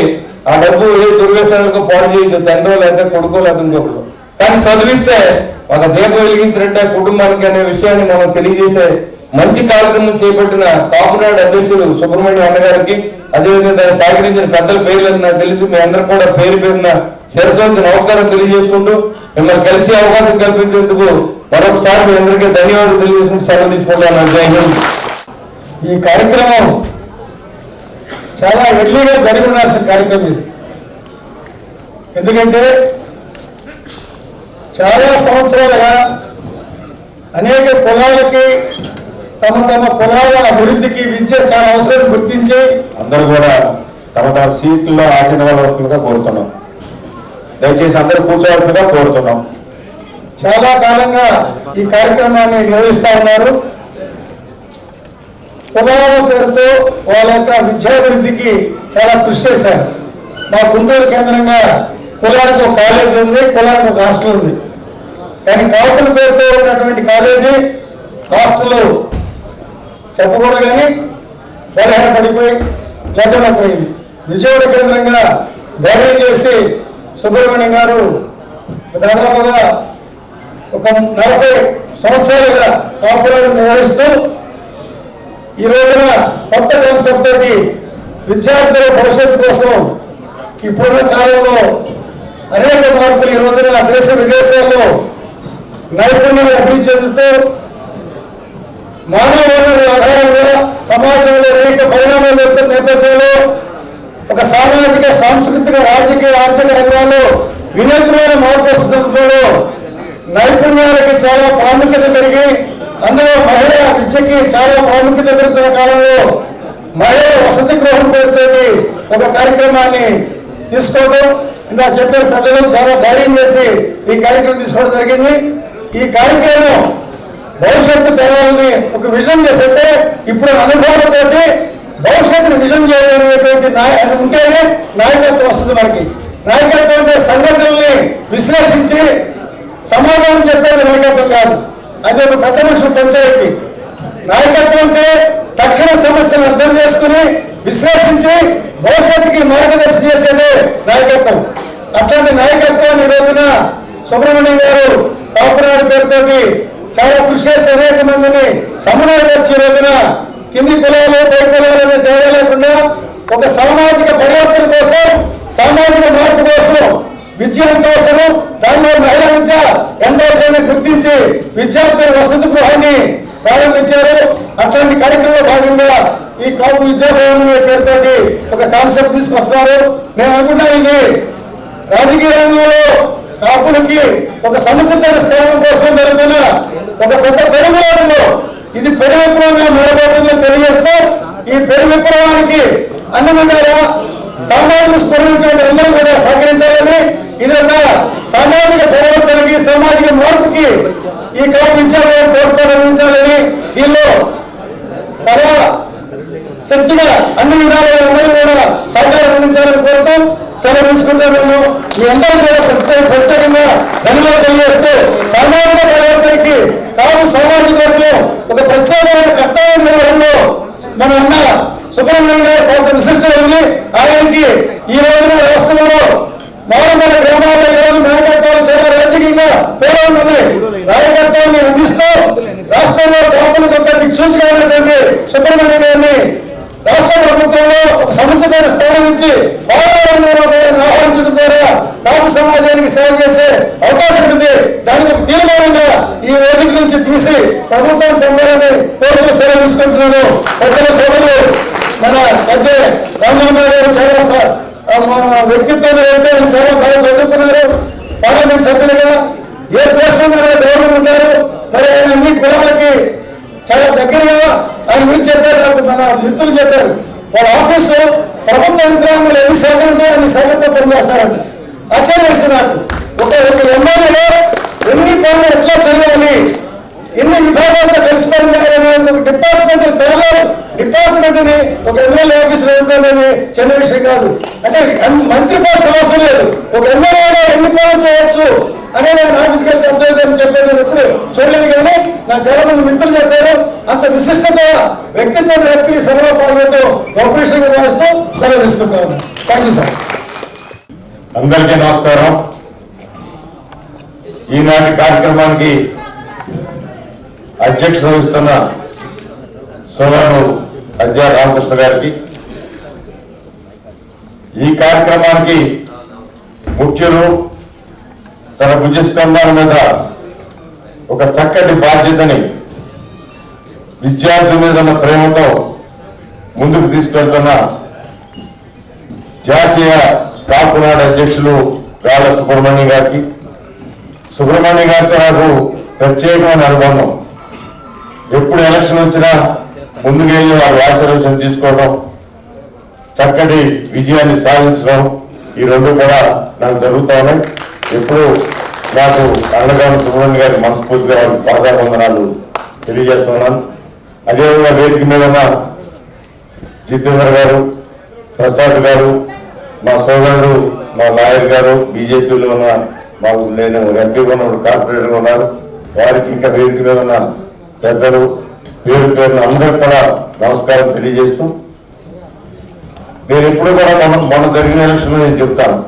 ఆ డబ్బు ఏ దుర్వ్యసనాలకు పాడు చేసి తండ్రో లేదా కొడుకో లేదా ఇంకొకరు, కానీ చదివిస్తే ఒక దీపం వెలిగించినట్టే కుటుంబానికి అనే విషయాన్ని మనం తెలియజేసే మంచి కార్యక్రమం చేపట్టిన కాపునాడు అధ్యక్షుడు సుబ్రహ్మణ్యం అన్నగారికి, అదేవిధంగా దాన్ని సహకరించిన పెద్దల పేర్లను నాకు తెలిసి మీ అందరూ కూడా పేరు పేరున శిరస్సు వంచి నమస్కారం తెలియజేసుకుంటూ మిమ్మల్ని కలిసి అవకాశం కల్పించేందుకు మరొకసారి మీ అందరికీ ధన్యవాదాలు తెలియజేసుకుంటూ సెలవు తీసుకుంటాను. జై హింద్. ఈ కార్యక్రమం చాలా ఎర్లీగా జరిగి ఉండాల్సిన కార్యక్రమం ఇది. ఎందుకంటే చాలా సంవత్సరాలుగా అనేక కులాలకి తమ తమ కులాల అభివృద్ధికి విద్య చాలా అవసరం గుర్తించి అందరూ కూడా తమ తమ సీట్లలో ఆశీర్వాదవలసిందిగా కోరుతున్నాం. దయచేసి అందరూ కూర్చోవలసిందిగా కోరుతున్నాం. చాలా కాలంగా ఈ కార్యక్రమాన్ని నిర్వహిస్తా ఉన్నారు. కులాల పేరుతో వాళ్ళ యొక్క విద్యాభివృద్ధికి చాలా కృషి చేశారు. మా గుంటూరు కేంద్రంగా కులానికి ఒక కాలేజీ ఉంది, కులానికి ఒక హాస్టల్ ఉంది. కానీ కాపుల పేరుతో ఉన్నటువంటి కాలేజీ హాస్టల్ చెప్పకూడదు కానీ బలహీన పడిపోయి లేకుండా పోయింది. విజయవాడ కేంద్రంగా ధైర్యం చేసి సుబ్రహ్మణ్యం గారు దాదాపుగా ఒక 40 సంవత్సరాలుగా కాపులను నిర్వహిస్తూ ఈ రోజున కొత్త కాన్సెప్ట్ తోటి విద్యార్థుల భవిష్యత్తు కోసం ఇప్పుడున్న కాలంలో అనేక మార్పులు ఈ రోజున దేశ విదేశాల్లో నైపుణ్యాలు అభివృద్ధి చెందుతూ మానవ వనరుల ఆధారంగా సమాజంలో అనేక పరిణామాలు జరుగుతున్న నేపథ్యంలో ఒక సామాజిక, సాంస్కృతిక, రాజకీయ, ఆర్థిక రంగాల్లో వినూత్నమైన మార్పు వస్తున్నప్పుడు నైపుణ్యాలకి చాలా ప్రాముఖ్యత పెరిగి అందులో మహిళా విద్యకి చాలా ప్రాముఖ్యత పెరుగుతున్న కాలంలో మహిళల వసతి గృహం పేరుతోటి ఒక కార్యక్రమాన్ని తీసుకోవడం, ఇందా చెప్పే పెద్దలు చాలా ధైర్యం చేసి ఈ కార్యక్రమం తీసుకోవడం జరిగింది. ఈ కార్యక్రమం భవిష్యత్తు తరాలని ఒక విజన్ చేసేటే ఇప్పుడు అనుభవాలతోటి భవిష్యత్తును విజన్ చేయలేనటువంటి ఉంటేనే నాయకత్వం వస్తుంది. మనకి నాయకత్వం అంటే సంఘటనల్ని విశ్లేషించి సమాధానం చెప్పేది నాయకత్వం కాదు, అది ఒక పెద్ద మనుషుల పంచాయతీ. నాయకత్వం అంటే తక్షణ సమస్యను అర్థం చేసుకుని విశ్లేషించి భవిష్యత్తుకి మార్గదర్శనం చేసేదే నాయకత్వం. అట్లాంటి నాయకత్వాన్ని ఈ రోజున సుబ్రహ్మణ్యం గారు కాపునాడు పేరుతోటి చాలా కృషి చేసి అనేక మందిని సమన్వయపరిచే రోజున కింది కులాలు, పై కులాలు అనే తేడా లేకుండా ఒక సామాజిక పరివర్తన కోసం, సామాజిక మార్పు కోసం విద్య ఎంత అవసరం, దానిలో మహిళా విద్య ఎంత అవసరాన్ని గుర్తించి విద్యార్థుల వసతి గృహాన్ని ప్రారంభించారు. అట్లాంటి కార్యక్రమంలో భాగంగా ఈ కాపు విద్యాభవన్ అనే పేరుతోటి ఒక కాన్సెప్ట్ తీసుకొస్తున్నారు. నేను అనుకుంటాను ఇది రాజకీయ రంగంలో కాపులకి ఒక సముచిత స్థానం కోసం జరుగుతున్న ఒక పెద్ద పెరుగులాటలో ఇది పెరు విప్లవంగా మారబోతుందని తెలియజేస్తూ ఈ పెరు విప్లవానికి అన్ని విధాలా సామాజిక స్ఫూర్తిటువంటి అందరూ కూడా సహకరించాలని, ఇది ఒక సామాజిక పరివర్తనకి, సామాజిక మార్పుకి ఈ కాపు విద్యాభవన్ తోడ్పాటు అందించాలని, దీనిలో చాలా శక్తిగా అన్ని విధాలుగా అందరూ కూడా సహకారం అందించాలని కోరుతూ సెలవు తీసుకుంటున్నాను. మీ అందరూ కూడా ప్రత్యేకంగా ధన్యవాదాలు తెలియజేస్తూ సామాజిక పరివర్తనకి కాపు సామాజిక వర్గం ఒక ప్రత్యేకమైన కర్తవ్య నిర్వహణలో మన అన్న సుబ్రహ్మణ్యం గారు కొంత విశిష్టత ఉంది. ఆయనకి ఈ రోజున రాష్ట్రంలో మారుమూల గ్రామాల్లో ఈ రోజు నాయకత్వాలు చాలా రాజకీయంగా పోరాటం ఉన్నాయి. నాయకత్వాన్ని అందిస్తూ రాష్ట్రంలో కాపులకు ఒక దిక్సూచిగా ఉన్నటువంటి సుబ్రహ్మణ్యం గారిని రాష్ట్ర ప్రభుత్వంలో ఒక సముచితమైన స్థానం ఇచ్చి పాలనలో ఆహ్వానించడం ద్వారా కాపు సమాజానికి సేవ చేసే అవకాశం ఉంది. దానికి ఒక తీర్మానంగా ఈ వేదిక నుంచి తీసి ప్రభుత్వం పొందాలని కోరుతూ సెలవు తీసుకుంటున్నాను. పెద్దల సోదరులు మన పెద్ద రామరావు గారు చాలా వ్యక్తిత్వం వెళ్తే చాలా బాగా చదువుకున్నారు. పార్లమెంట్ సభ్యులుగా ఏ ప్లేస్ గౌరవం ఉంటారు. మరి ఆయన అన్ని కులాలకి చాలా దగ్గరగా ఆయన గురించి చెప్పారు. నాకు మన మిత్రులు చెప్పారు, వాళ్ళ ఆఫీసు ప్రభుత్వ యంత్రాంగంలో ఎన్ని శాఖలు ఉంటాయో అన్ని శాఖలతో పనిచేస్తారంట. ఆశ్చర్యం వేస్తుంది నాకు. ఒక ఎమ్మెల్యే ఎన్ని పనులు ఎట్లా చేయాలి, ఎన్ని విభాగాలతో కలిసి పనిచేయాలనే ఒక డిపార్ట్మెంట్ని ఒక ఎమ్మెల్యే ఆఫీసులో ఉంటుందని చిన్న విషయం కాదు. అంటే మంత్రి పోస్ట్ అవసరం లేదు. ఒక ఎమ్మెల్యేగా ఎన్ని పనులు చేయొచ్చు, అనే నేను ఆఫీస్కి వెళ్తే అర్థమవుతుందని చెప్పేది నేను ఎప్పుడు చూడలేదు. కానీ నా చాలా మంది మిత్రులు చెప్పారు. అంత విశిష్టత వ్యక్తిత్వ వ్యక్తికి సెలవు పాల్గొంటూ ఆపరేషన్ భావిస్తూ సెలవు తీసుకుంటా ఉన్నాను. Thank you sir. అందరికీ నమస్కారం. ఈనాటి కార్యక్రమానికి అధ్యక్షత వహిస్తున్న సోదరుడు అజ్జా రామకృష్ణ గారికి, ఈ కార్యక్రమానికి ముఖ్యులు తన భుజస్కంధాల మీద ఒక చక్కటి బాధ్యతని విద్యార్థి మీద ఉన్న ప్రేమతో ముందుకు తీసుకెళ్తున్న జాతీయ కాపునాడు అధ్యక్షులు గాల సుబ్రహ్మణ్యం గారికి, సుబ్రహ్మణ్యం గారితో నాకు ప్రత్యేకమైన అనుబంధం. ఎప్పుడు ఎలక్షన్ వచ్చినా ముందుకెళ్ళి వారి ఆశీర్వచనం తీసుకోవడం, చక్కటి విజయాన్ని సాధించడం, ఈ రెండు కూడా నాకు జరుగుతూ ఉన్నాయి. ఎప్పుడు నాకు అండగాని సుబ్రహ్మణ్యం గారి మనస్ఫూర్తిగా వారికి పాదాభివందనాలు తెలియజేస్తున్నాను. అదేవిధంగా వేదిక మీద ఉన్న జితేంద్ర గారు, ప్రసాద్ గారు, మా సోదరుడు మా లాయర్ గారు, బీజేపీలో ఉన్న మాకు నేను ఎంపీగా ఉన్న కార్పొరేటర్గా ఉన్నారు, వారికి ఇంకా వేదిక మీద ఉన్న పెద్దలు పేరు పేరున అందరికి కూడా నమస్కారం తెలియజేస్తూ, నేను ఎప్పుడు కూడా మొన్న జరిగిన ఎలక్షన్లో నేను చెప్తాను,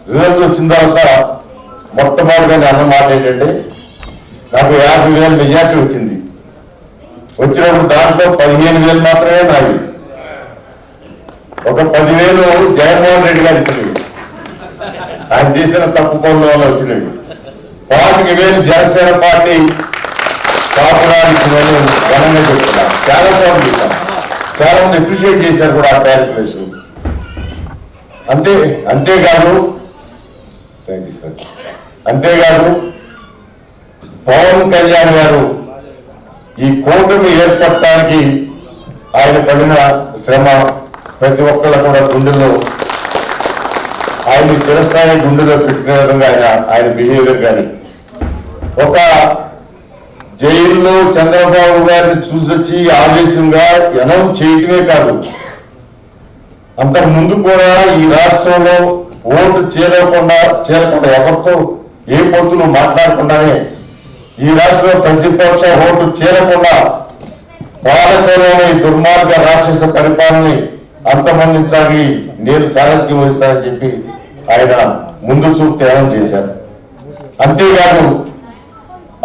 రిజల్ట్స్ వచ్చిన తర్వాత మొట్టమొదటిగా నేను అన్న మాట ఏంటంటే, నాకు 50,000 మెజార్టీ వచ్చింది. వచ్చినప్పుడు దాంట్లో 15,000 మాత్రమే నావి. ఒక 10,000 జగన్మోహన్ రెడ్డి గారు ఇచ్చినవి, ఆయన చేసిన తప్పు పనుల వల్ల వచ్చినవి. 25,000 జనసేన పార్టీ కాపునాడు ఇచ్చినవి ఘనంగా చెప్తున్నారు. చాలా చోట్ల చెప్పాను, చాలా మంది అప్రిషియేట్ చేశారు కూడా ఆ క్యాలిక్యులేషన్. అంతేకాదు థ్యాంక్ యూ సార్. అంతేకాదు పవన్ కళ్యాణ్ గారు ఈ కూటమి ఏర్పడటానికి ఆయన పడిన శ్రమ ప్రతి ఒక్కళ్ళ కూడా గుండెల్లో, ఆయన చిరస్థాయి గుండెలో పెట్టుకునే విధంగా ఆయన బిహేవియర్ కానీ, ఒక జైల్లో చంద్రబాబు గారిని చూసొచ్చి ఆవేశంగా అనౌన్స్ చేయటమే కాదు, అంతకు ముందు కూడా ఈ రాష్ట్రంలో ఓటు చేరకుండా ఎవరితో ఏ పొత్తులు మాట్లాడకుండానే ఈ రాష్ట్రంలో ప్రతిపక్ష ఓటు చేరకుండా పాలకులోని దుర్మార్గ రాక్షస పరిపాలనని అంతమందించాలని నేను సారథ్యం వహిస్తానని చెప్పి ఆయన ముందు చూపు త్యాగం చేశారు. అంతేకాదు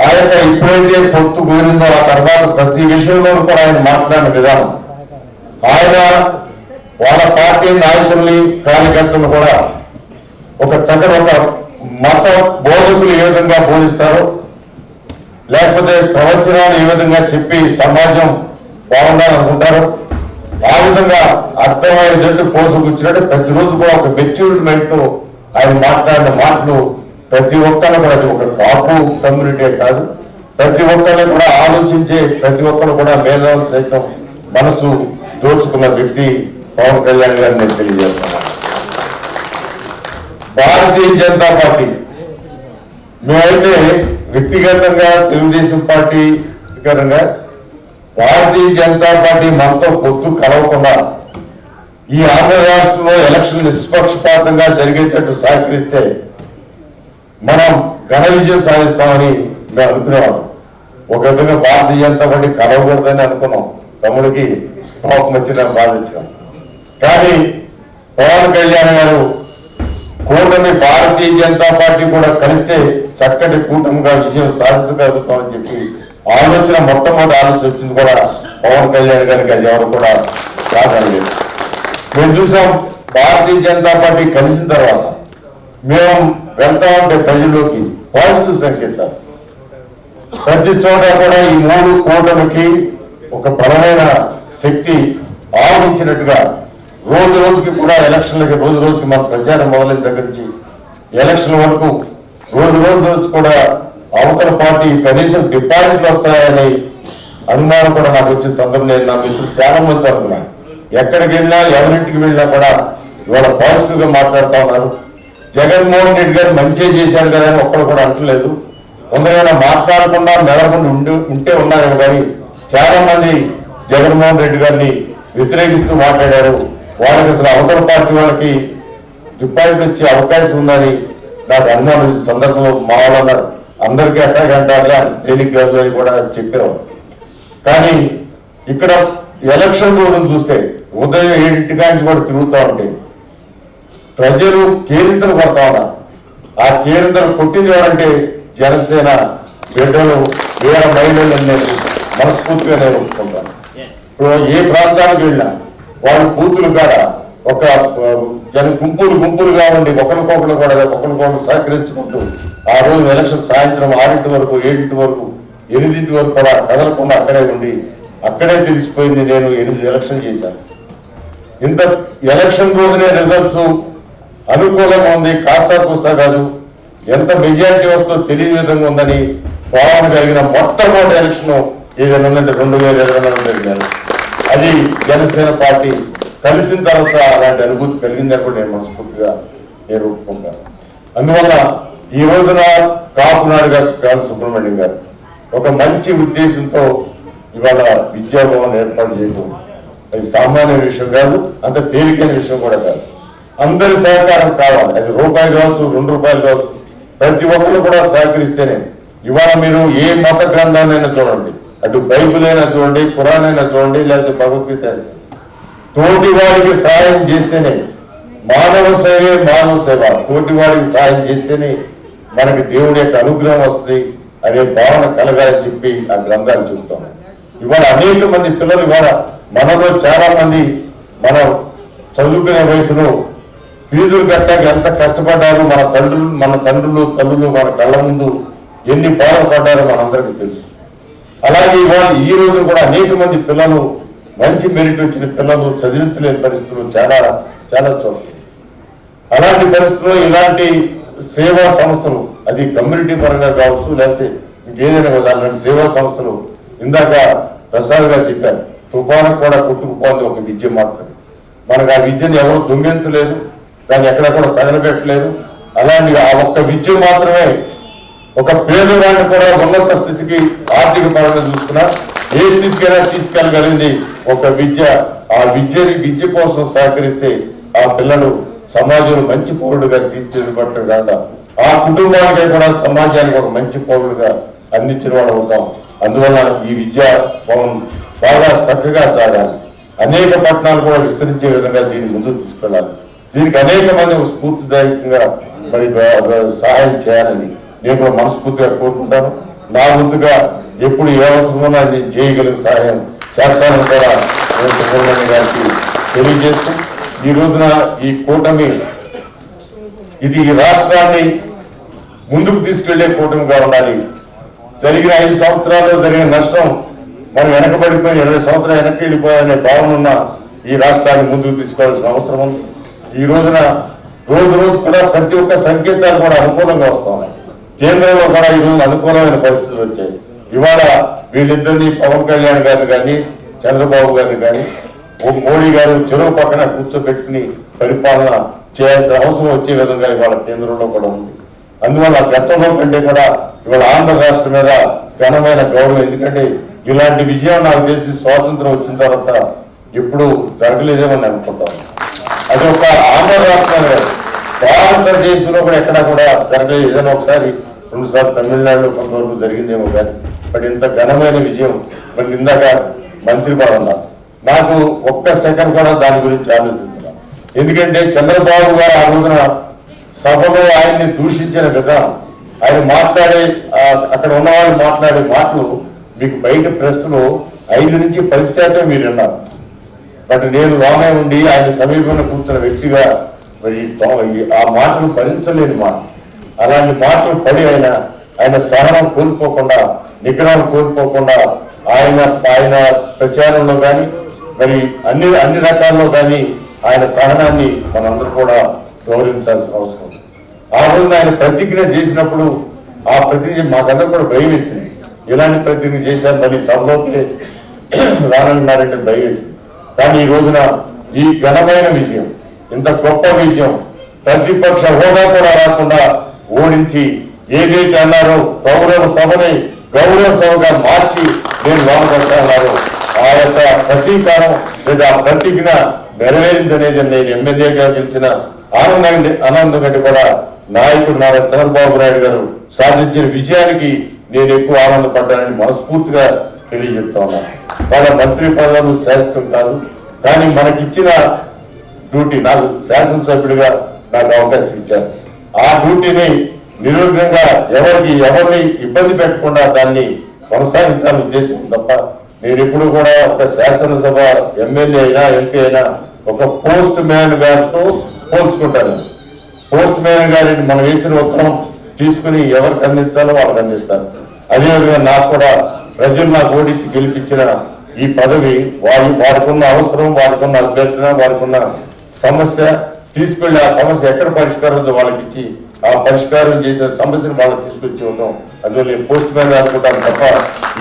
ఆ యొక్క ఎప్పుడైతే పొత్తు కోరిందో ఆ తర్వాత ప్రతి విషయంలోనూ కూడా ఆయన మాట్లాడిన విధానం, ఆయన వాళ్ళ పార్టీ నాయకుల్ని కార్యకర్తలను కూడా ఒక చక్కటి ఒక మత బోధకులు ఏ విధంగా బోధిస్తారో, లేకపోతే ప్రవచనాలు ఏ విధంగా చెప్పి సమాజం బాగుండాలనుకుంటారో ఆ విధంగా అర్థమయ్యేటట్టు పోసుకొచ్చినట్టు ప్రతిరోజు కూడా ఒక మెచ్యూరిటీ మైండ్తో ఆయన మాట్లాడిన మాటలు ప్రతి ఒక్కరిని కూడా, అది ఒక కాపు కమ్యూనిటీ కాదు, ప్రతి ఒక్కరిని కూడా ఆలోచించే ప్రతి ఒక్కరు కూడా మేధావులు సైతం మనసు దోచుకున్న వ్యక్తి పవన్ కళ్యాణ్ గారిని నేను తెలియజేస్తున్నాను. భారతీయ జనతా పార్టీ మేమైతే వ్యక్తిగతంగా తెలుగుదేశం పార్టీ పరంగా భారతీయ జనతా పార్టీ మనతో పొత్తు కలవకుండా ఈ ఆంధ్ర రాష్ట్రంలో ఎలక్షన్ నిష్పక్షపాతంగా జరిగేటట్టు సహకరిస్తే మనం ఘన విజయం సాధిస్తామని మేము అనుకునేవాళ్ళం. ఒక విధంగా భారతీయ జనతా పార్టీ కలవకూడదని అనుకున్నాం. తమ్ముడికి కోపం వచ్చిన బాధ వచ్చినాం. కానీ పవన్ కళ్యాణ్ గారు కూటమి భారతీయ జనతా పార్టీ కూడా కలిస్తే చక్కటి కూటమిగా విజయం సాధించగలుగుతామని చెప్పి మొట్టమొదటి ఆలోచన వచ్చింది కూడా పవన్ కళ్యాణ్ గారికి. అది ఎవరు కూడా కాదనలేదు. మేము చూసాం భారతీయ జనతా పార్టీ కలిసిన తర్వాత మేము వెళ్తామంటే ప్రజల్లోకి పాజిటివ్ సంకేతాలు, ప్రతి చోట కూడా ఈ 3 కూటమికి ఒక బలమైన శక్తి ఆవరించినట్టుగా రోజు రోజుకి కూడా ఎలక్షన్లకి రోజు రోజుకి మన ప్రచారం మొదలైన దగ్గర నుంచి ఎలక్షన్ వరకు రోజు కూడా అవతల పార్టీ కనీసం డిపాజిట్లు వస్తాయని అనుమానం కూడా నాకు వచ్చే సందర్భం నేను నా మిత్రులు చాలా మంది అనుకున్నాను. ఎక్కడికి వెళ్ళినా ఎవరింటికి వెళ్ళినా కూడా ఇవాళ పాజిటివ్ గా మాట్లాడుతూ ఉన్నారు. జగన్మోహన్ రెడ్డి గారు మంచిగా చేశారు కదా అని ఒక్కరు కూడా అంటలేదు. కొందరైనా మాట్లాడకుండా మెదలకుండా ఉంటే ఉన్నారేమో కానీ చాలా మంది జగన్మోహన్ రెడ్డి గారిని వ్యతిరేకిస్తూ మాట్లాడారు. వాళ్ళకి అసలు అవతల పార్టీ వాళ్ళకి డిపాజిట్ వచ్చే అవకాశం ఉందని నాకు అనుమానించిన సందర్భంలో మా వాళ్ళు అన్నారు అందరికీ అట్టాగంటారులే అంత తేలిక కాదు అని కూడా చెప్పేవారు. కానీ ఇక్కడ ఎలక్షన్ రోజును చూస్తే ఉదయం 7 నుంచి కూడా తిరుగుతూ ఉంటే ప్రజలు కేరింతలు కొడతా ఉన్నారు. ఆ కేరింతలు కొట్టింది ఎవరంటే జనసేన బిడ్డలు వేల మహిళలు అనేది మనస్ఫూర్తిగా నేను ఒప్పుకుంటాను. ఇప్పుడు ఏ ప్రాంతానికి వెళ్ళినా వాళ్ళు బూతులు కాడ ఒక గుంపులుగా ఉండి ఒకరికొకరు కూడా ఒకరికొకరు సహకరించుకుంటూ ఆ రోజు ఎలక్షన్ సాయంత్రం 6 వరకు 7 వరకు 8 వరకు కూడా కదలకుండా అక్కడే ఉండి అక్కడే తెలిసిపోయింది. నేను 8 ఎలక్షన్ చేశాను. ఇంత ఎలక్షన్ రోజునే రిజల్ట్స్ అనుకూలంగా ఉంది, కాస్తా కూస్తా కాదు, ఎంత మెజారిటీ వస్తుందో తెలియని విధంగా ఉందని భావన కలిగిన మొట్టమొదటి ఎలక్షన్ ఏదైనా ఉందంటే 2024 జరిగిన అది జనసేన పార్టీ కలిసిన తర్వాత అలాంటి అనుభూతి కలిగిందని కూడా నేను మనస్ఫూర్తిగా నేను ఒప్పుకుంటాను. అందువల్ల ఈ రోజున కాపునాడు గారు సుబ్రహ్మణ్యం గారు ఒక మంచి ఉద్దేశంతో ఇవాళ విద్యాభవన్ ఏర్పాటు చేయడం అది సామాన్య విషయం కాదు, అంత తేలికైన విషయం కూడా కాదు. అందరి సహకారం కావాలి. అది రూపాయి కావచ్చు, 2 రూపాయలు కావచ్చు, ప్రతి ఒక్కరు కూడా సహకరిస్తేనే ఇవాళ మీరు ఏ మత గ్రంథాన్నైనా చూడండి, అటు బైబిల్ అయినా చూడండి, ఖురాన్ అయినా చూడండి, లేకపోతే భగవద్గీత తోటి వాడికి సహాయం చేస్తేనే మానవ సేవే మానవ సేవ, తోటి వాడికి సహాయం చేస్తేనే మనకి దేవుడి యొక్క అనుగ్రహం వస్తుంది అనే భావన కలగాలని చెప్పి ఆ గ్రంథాలు చెబుతాం. ఇవాళ అనేక మంది పిల్లలు ఇవాళ మనలో చాలా మంది మనం చదువుకునే వయసులో ఫీజులు కట్టాక ఎంత కష్టపడ్డారు మన తండ్రులు తల్లులు మన కళ్ళ ముందు ఎన్ని బాధపడ్డారో మనందరికీ తెలుసు. అలాగే ఇవాళ ఈ రోజు కూడా అనేక మంది పిల్లలు మంచి మెరిట్ వచ్చిన పిల్లలు చదివించలేని పరిస్థితులు చాలా చాలా చోట్ల. అలాంటి పరిస్థితుల్లో ఇలాంటి సేవా సంస్థలు అది కమ్యూనిటీ పరంగా కావచ్చు, లేకపోతే ఇంకేదైనా అలాంటి సేవా సంస్థలు ఇందాక ప్రసాద్ గారు చెప్పారు, తుఫాను కూడా కొట్టుకుపోయింది ఒక విద్య మాత్రమే. మనకు ఆ విద్యను ఎవరు దొంగించలేదు, దాన్ని ఎక్కడ కూడా తగలబెట్టలేదు. అలాంటి ఆ ఒక్క విద్య మాత్రమే ఒక పేదవాడిని కూడా ఉన్నత స్థితికి ఆర్థిక పరంగా చూసుకున్నా ఏ స్థితికైనా తీసుకెళ్ళగలిగింది ఒక విద్య. ఆ విద్య కోసం సహకరిస్తే ఆ పిల్లలు సమాజంలో మంచి పౌరుడుగా తీర్చిదిద్దబడటం కాక ఆ కుటుంబానికే కూడా సమాజానికి ఒక మంచి పౌరుడుగా అందించిన వాళ్ళు అవుతాం. అందువల్ల ఈ విద్యా భవన్ బాగా చక్కగా సాగాలి. అనేక పట్టణాలు కూడా విస్తరించే విధంగా దీన్ని ముందుకు తీసుకెళ్ళాలి. దీనికి అనేక మంది స్ఫూర్తిదాయకంగా మరి సహాయం చేయాలని నేను కూడా మనస్ఫూర్తిగా కోరుకుంటాను. నా వంతుగా ఎప్పుడు ఏ అవసరమన్నా నేను చేయగలిగిన సహాయం చేస్తానని కూడా నేను సుబ్రహ్మణ్యం గారికి తెలియజేస్తూ ఈ రోజున ఈ కూటమి ఇది ఈ రాష్ట్రాన్ని ముందుకు తీసుకెళ్లే కూటమిగా ఉండాలి. జరిగిన 5 సంవత్సరాల్లో జరిగిన నష్టం మనం వెనకబడిపోయి 20 సంవత్సరాలు వెనక్కి వెళ్ళిపోయాలనే భావన ఉన్న ఈ రాష్ట్రాన్ని ముందుకు తీసుకోవాల్సిన అవసరం ఉంది. ఈ రోజున రోజు కూడా ప్రతి ఒక్క సంకేతాలు కూడా అనుకూలంగా వస్తూ ఉన్నాయి. కేంద్రంలో కూడా ఈ రోజున అనుకూలమైన పరిస్థితులు వచ్చాయి. ఇవాళ వీళ్ళిద్దరినీ పవన్ కళ్యాణ్ గారిని కానీ చంద్రబాబు గారిని కానీ మోడీ గారు చెరువు పక్కన కూర్చోబెట్టుకుని పరిపాలన చేయాల్సిన అవసరం వచ్చే విధంగా ఇవాళ కేంద్రంలో కూడా ఉంది. అందువల్ల గతంలో కంటే కూడా ఇవాళ ఆంధ్ర రాష్ట్రం మీద ఘనమైన గౌరవం. ఎందుకంటే ఇలాంటి విజయం నాకు తెలిసి స్వాతంత్రం వచ్చిన తర్వాత ఎప్పుడు జరగలేదేమని అనుకుంటాం. అది ఒక ఆంధ్ర రాష్ట్రమే భారతదేశంలో కూడా ఎక్కడా కూడా జరగలేదు. ఏదైనా ఒకసారి 2 సార్లు తమిళనాడులో కొంతవరకు జరిగిందేమో కానీ బట్ ఇంత ఘనమైన విజయం మరి ఇందాక మంత్రి కూడా ఉన్నారు. నాకు ఒక్క సెకండ్ కూడా దాని గురించి ఆలోచించాను. ఎందుకంటే చంద్రబాబు గారు ఆ రోజున సభలో ఆయన్ని దూషించిన విధానం, ఆయన మాట్లాడే అక్కడ ఉన్న వాళ్ళు మాట్లాడే మాటలు మీకు బయట ప్రెస్లో 5 నుంచి 10% మీరు విన్నారు. బట్ నేను లోనే ఉండి ఆయన సమీపంలో కూర్చున్న వ్యక్తిగా మరి ఆ మాటలు భరించలేని మాట. అలాంటి మాటలు పడి ఆయన సహనం కోల్పోకుండా నిగ్రహం కోల్పోకుండా ఆయన ప్రచారంలో కానీ మరి అన్ని రకాల్లో కానీ ఆయన సహనాన్ని మనందరూ కూడా గౌరవించాల్సిన అవసరం ఉంది. ఆ రోజున ఆయన ప్రతిజ్ఞ చేసినప్పుడు ఆ ప్రతిజ్ఞ మాకందరూ కూడా భయం వేసింది. ఇలాంటి ప్రతిజ్ఞ చేశారు మళ్ళీ సభలోకి రానంటున్నారంటే భయం వేసింది. కానీ ఈ రోజున ఈ ఘనమైన విజయం, ఇంత గొప్ప విజయం, ప్రతిపక్ష హోదా కూడా రాకుండా ఓడించి ఏదైతే అన్నారో గౌరవ సభని గౌరవ సభగా మార్చి నేను లోనపడతాను ఆ యొక్క ప్రతీకారం లేదా ప్రతిజ్ఞ నెరవేరిందనేది నేను ఎమ్మెల్యేగా గెలిచిన ఆనందం కంటే కూడా నాయకుడు నారా చంద్రబాబు నాయుడు గారు సాధించిన విజయానికి నేను ఎక్కువ ఆనందపడ్డానని మనస్ఫూర్తిగా తెలియజెప్తా ఉన్నాను. వాళ్ళ మంత్రి పదవులు శాశ్వతం కాదు, కానీ మనకిచ్చిన డ్యూటీ, నాకు శాసనసభ్యుడిగా నాకు అవకాశం ఇచ్చారు. ఆ డ్యూటీని నిరుగ్నంగా ఎవరిని ఇబ్బంది పెట్టకుండా దాన్ని కొనసాగించాలని ఉద్దేశం తప్ప నేను ఎప్పుడు కూడా ఒక శాసనసభ ఎమ్మెల్యే అయినా ఎంపీ అయినా ఒక పోస్ట్ మ్యాన్ గారితో పోల్చుకుంటాను. పోస్ట్ మ్యాన్ గారిని మనం వేసిన ఉత్తరం తీసుకుని ఎవరికి అందించాలో వాళ్ళకి అందిస్తారు. అదేవిధంగా నాకు కూడా ప్రజలు నాకు ఓడించి గెలిపించిన ఈ పదవి వారికున్న అవసరం, వారికున్న అభ్యర్థన, వారికున్న సమస్య తీసుకెళ్లి ఆ సమస్య ఎక్కడ పరిష్కారం ఉందో వాళ్ళకి ఇచ్చి ఆ పరిష్కారం చేసే సమస్యను వాళ్ళకి తీసుకొచ్చి ఇవ్వడం, అందులో నేను పోస్ట్ మ్యాన్ అనుకుంటాను తప్ప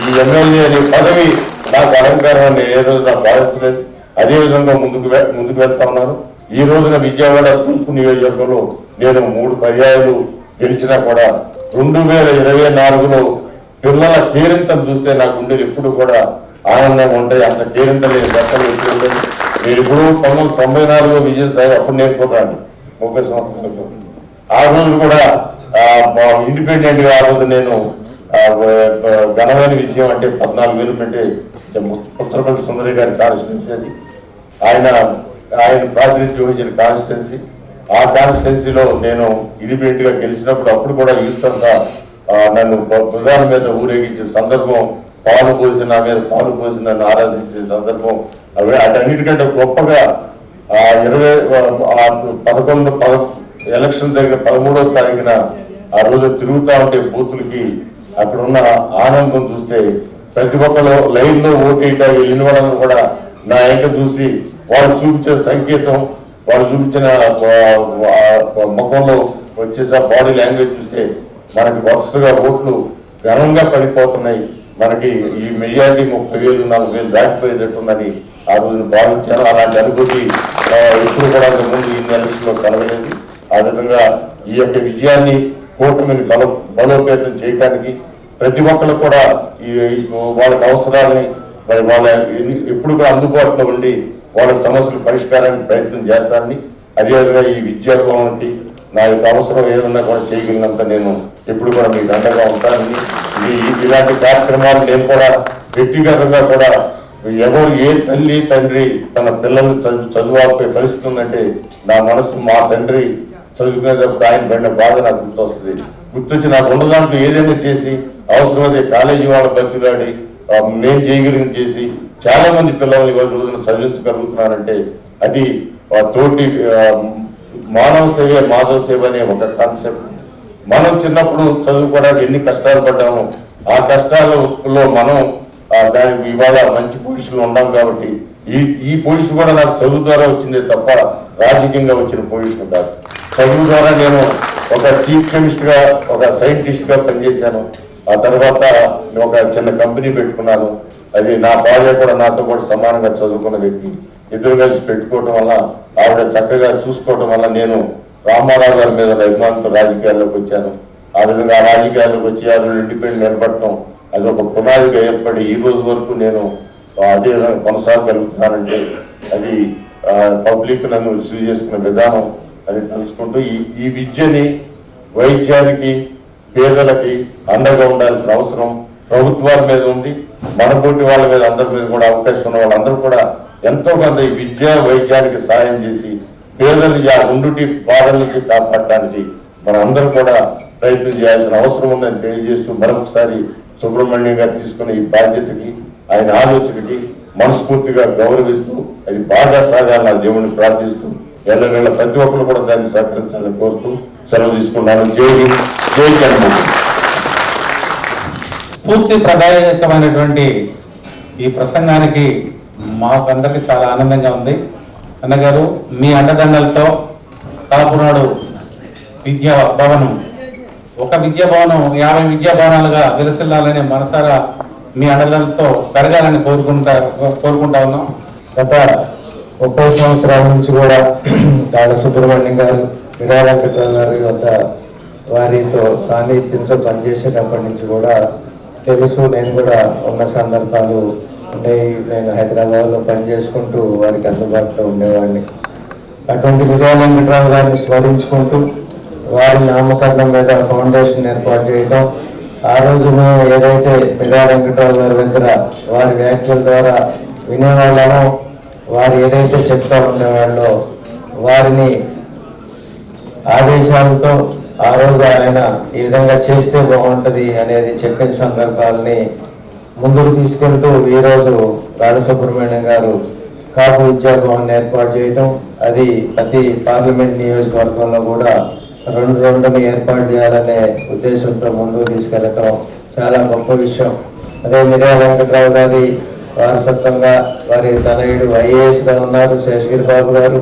ఈ ఎమ్మెల్యే అనే పదవి నాకు అలంకారం అని ఏ రోజు నాకు భావించలేదు. అదేవిధంగా ముందుకు వెళ్తా ఉన్నాను. ఈ రోజున విజయవాడ తూర్పు నియోజకవర్గంలో నేను 3 పర్యాయాలు గెలిచినా కూడా 2024లో పిల్లల కేరింతలు చూస్తే నా గుండెలు ఎప్పుడు కూడా ఆనందంగా ఉంటాయి. అంత కేరింతలు నేను బట్టలు ఎప్పుడు ఉండదు. నేను ఇప్పుడు 1994లో విజయం సాయి, అప్పుడు నేను కొట్టాను 30 సంవత్సరాలకు. ఆ రోజు కూడా ఇండిపెండెంట్ గా ఆ రోజు నేను ఘనమైన విజయం అంటే 14,000 అంటే ఉత్తరప్రదేశ్ సుందరి గారి కాన్స్టిట్యున్సీ అది. ఆయన ప్రాతినిధ్యం వహించిన కాన్స్టిట్యున్సీ. ఆ కాన్స్టిట్యున్సీలో నేను ఇండిపెండెంట్ గా గెలిచినప్పుడు అప్పుడు కూడా యూత్ అంతా నన్ను భుజాల మీద ఊరేగించే సందర్భం, పాలు పోసి నా మీద పాలు పోసి నన్ను ఆరాధించే సందర్భం, అటన్నిటికంటే గొప్పగా 11 ఎలక్షన్ జరిగిన 13వ తారీఖున ఆ రోజు తిరుగుతా ఉంటే బూతులకి అక్కడ ఉన్న ఆనందం చూస్తే ప్రతి ఒక్కరు లైన్లో ఓటేయటం వెళ్ళిన వాళ్ళందరూ కూడా నా వెంట చూసి వాళ్ళు చూపించిన సంకేతం, వాళ్ళు చూపించిన ముఖంలో వచ్చేసా బాడీ లాంగ్వేజ్ చూస్తే మనకి వరుసగా ఓట్లు ఘనంగా పడిపోతున్నాయి. మనకి ఈ మెజారిటీ 30,000 40,000 దాటిపోయేటట్టుందని ఆ రోజున భావించాను. అలాంటి అనుభూతి ఎప్పుడు కూడా ముందు ఈ ఎలక్షన్లో కలగలేదు. ఆ విధంగా ఈ యొక్క విజయాన్ని, కూటమిని బలోపేతం చేయడానికి ప్రతి ఒక్కరు కూడా వాళ్ళకి అవసరాలని మరి వాళ్ళ ఎప్పుడు కూడా అందుబాటులో ఉండి వాళ్ళ సమస్యల పరిష్కారానికి ప్రయత్నం చేస్తానని, అదేవిధంగా ఈ విద్యాభవన్కి నా యొక్క అవసరం ఏదన్నా కూడా చేయగలిగినంత నేను ఎప్పుడు కూడా మీకు అండగా ఉంటానని, ఇలాంటి కార్యక్రమాలు నేను కూడా వ్యక్తిగతంగా కూడా ఎవరు ఏ తల్లి తండ్రి తన పిల్లల్ని చదువుపై పరిస్థితి ఉందంటే నా మనసు మా తండ్రి చదువుకునేటప్పుడు ఆయన పడిన బాధ నాకు గుర్తొచ్చి నాకు ఉన్న దాంట్లో ఏదైనా చేసి అవసరమైతే కాలేజీ వాళ్ళ బతిలాడి నేను చేయగలిగింది చేసి చాలా మంది పిల్లల్ని ఇవాళ రోజున చదివించగలుగుతున్నానంటే అది తోటి మానవ సేవ మాధవ సేవ అనే ఒక కాన్సెప్ట్. మనం చిన్నప్పుడు చదువుకోవడానికి ఎన్ని కష్టాలు పడ్డాము, ఆ కష్టాలలో మనం దానికి ఇవాళ మంచి పొజిషన్లో ఉన్నాం కాబట్టి ఈ పొజిషన్ కూడా నాకు చదువు ద్వారా వచ్చిందే తప్ప రాజకీయంగా వచ్చిన పొజిషన్ కాదు. చదువు ద్వారా నేను ఒక చీఫ్ కెమిస్ట్గా, ఒక సైంటిస్ట్గా పనిచేశాను. ఆ తర్వాత ఒక చిన్న కంపెనీ పెట్టుకున్నాను. అది నా భార్య కూడా నాతో కూడా సమానంగా చదువుకున్న వ్యక్తి. ఇద్దరు కలిసి పెట్టుకోవడం వల్ల, ఆవిడ చక్కగా చూసుకోవడం వల్ల నేను రామారావు గారి మీద అభిమానంతో రాజకీయాల్లోకి వచ్చాను. ఆ విధంగా రాజకీయాల్లోకి వచ్చి ఆ ఇండిపెండెంట్ నిలబడటం అది ఒక పునాదిగా ఏర్పడి ఈ రోజు వరకు నేను అదే విధంగా కొనసాగలుగుతున్నానంటే అది పబ్లిక్ నన్ను రిసీవ్ చేసుకునే విధానం అని తెలుసుకుంటూ ఈ విద్యని, వైద్యానికి, పేదలకి అండగా ఉండాల్సిన అవసరం ప్రభుత్వాల మీద ఉంది. మనబోటి వాళ్ళ మీద అందరి మీద కూడా అవకాశం ఉన్న వాళ్ళందరూ కూడా ఎంతో కొంత ఈ విద్య వైద్యానికి సాయం చేసి పేదల్ని ఆ ఉండుటి బాధల నుంచి కాపాడటానికి మనం అందరం కూడా ప్రయత్నం చేయాల్సిన అవసరం ఉందని తెలియజేస్తూ మరొకసారి సుబ్రహ్మణ్యం గారు తీసుకున్న ఈ బాధ్యతకి, ఆయన ఆలోచనకి మనస్ఫూర్తిగా గౌరవిస్తూ అది బాగా సాగాలని ఆ దేవుడిని ప్రార్థిస్తూ ఎల్లవేళ ప్రతి ఒక్కరు కూడా దాన్ని సహకరించాలని కోరుతూ సెలవు తీసుకున్నాను. జై హింద్, జై జగన్మోహన్. స్ఫూర్తి ప్రదాయకమైనటువంటి ఈ ప్రసంగానికి మాకందరికి చాలా ఆనందంగా ఉంది. అన్నగారు మీ అండదండలతో కాపునాడు విద్యా భవనం ఒక విద్యా భవనం 50 విద్యా భవనాలుగా విలసిల్లాలని మనసారా మీ అండదండలతో పెరగాలని కోరుకుంటా ఉన్నాం. గత 30 సంవత్సరాల నుంచి కూడా గాళ్ళ సుబ్రహ్మణ్యం గారు, మీరా వెంకట్రావు గారి వద్ద వారితో సాన్నిధ్యంతో పనిచేసేటప్పటి నుంచి కూడా తెలుసు. నేను కూడా ఉన్న సందర్భాలు ఉన్నాయి. నేను హైదరాబాద్లో పనిచేసుకుంటూ వారికి అందుబాటులో ఉండేవాడిని. అటువంటి మీరా వెంకట్రావు గారిని స్మరించుకుంటూ వారి నామకరణం మీద ఫౌండేషన్ ఏర్పాటు చేయటం, ఆ రోజు మేము ఏదైతే మిర్యాల వెంకట్రావు గారి దగ్గర వారి వ్యాఖ్యల ద్వారా వినేవాళ్ళమో, వారు ఏదైతే చెప్తా ఉండేవాళ్ళో వారిని ఆదేశాలతో ఆ రోజు ఆయన ఈ విధంగా చేస్తే బాగుంటుంది అనేది చెప్పిన సందర్భాలని ముందుకు తీసుకెళ్తూ ఈరోజు బాలసుబ్రహ్మణ్యం గారు కాపు విద్యాభవన్ ఏర్పాటు చేయటం, అది ప్రతి పార్లమెంట్ నియోజకవర్గంలో కూడా రెండుని ఏర్పాటు చేయాలనే ఉద్దేశంతో ముందుకు తీసుకెళ్ళటం చాలా గొప్ప విషయం. అదే మిర్యాల వెంకట్రావు గారి వారసత్వంగా వారి తనయుడు ఐఏఎస్గా ఉన్నారు శేషగిరి బాబు గారు.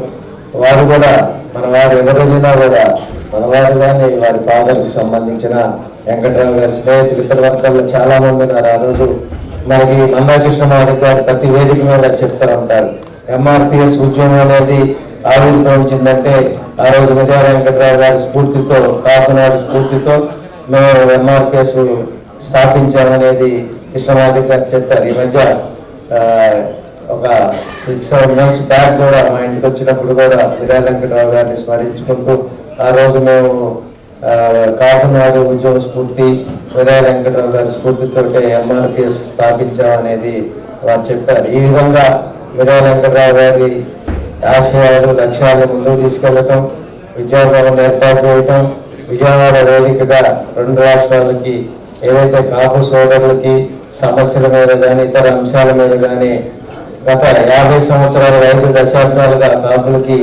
వారు కూడా మన వారు ఎవరు వెళ్ళినా కూడా మన వారు కానీ వారి ఫాదర్కి సంబంధించిన వెంకట్రావు గారి స్నేహితులు ఇతర వర్గాల్లో చాలా మంది ఉన్నారు. ఆ రోజు మనకి మందాకృష్ణ మాదిక్ గారు ప్రతి వేదిక మీద చెప్తూ ఉంటారు, ఎంఆర్పిఎస్ ఉద్యమం అనేది ఆవిర్భవించిందంటే ఆ రోజు మిర్యాల వెంకట్రావు గారి స్ఫూర్తితో, కాపునాడు స్ఫూర్తితో మేము ఎంఆర్పిఎస్ స్థాపించామనేది కృష్ణమాదిక్ గారు చెప్పారు. ఈ మధ్య ఒక 6-7 months బ్యాక్ కూడా మా ఇంటికి వచ్చినప్పుడు కూడా మిర్యాల వెంకట్రావు గారిని స్మరించుకుంటూ ఆ రోజు మేము కాపునాడు ఉద్యమ స్ఫూర్తి, మిర్యాల వెంకట్రావు గారి స్ఫూర్తితో ఎంఆర్పిఎస్ స్థాపించామనేది వారు చెప్పారు. ఈ విధంగా మిర్యాల వెంకట్రావు గారి ఆశయాలు, లక్ష్యాలు ముందుకు తీసుకెళ్లటం, విద్యాభవన్ ఏర్పాటు చేయటం, విజయవాడ వేదికగా 2 రాష్ట్రాలకి ఏదైతే కాపు సోదరులకి సమస్యల మీద కానీ ఇతర అంశాల మీద కానీ గత 50 సంవత్సరాలు 5 దశాబ్దాలుగా కాపులకి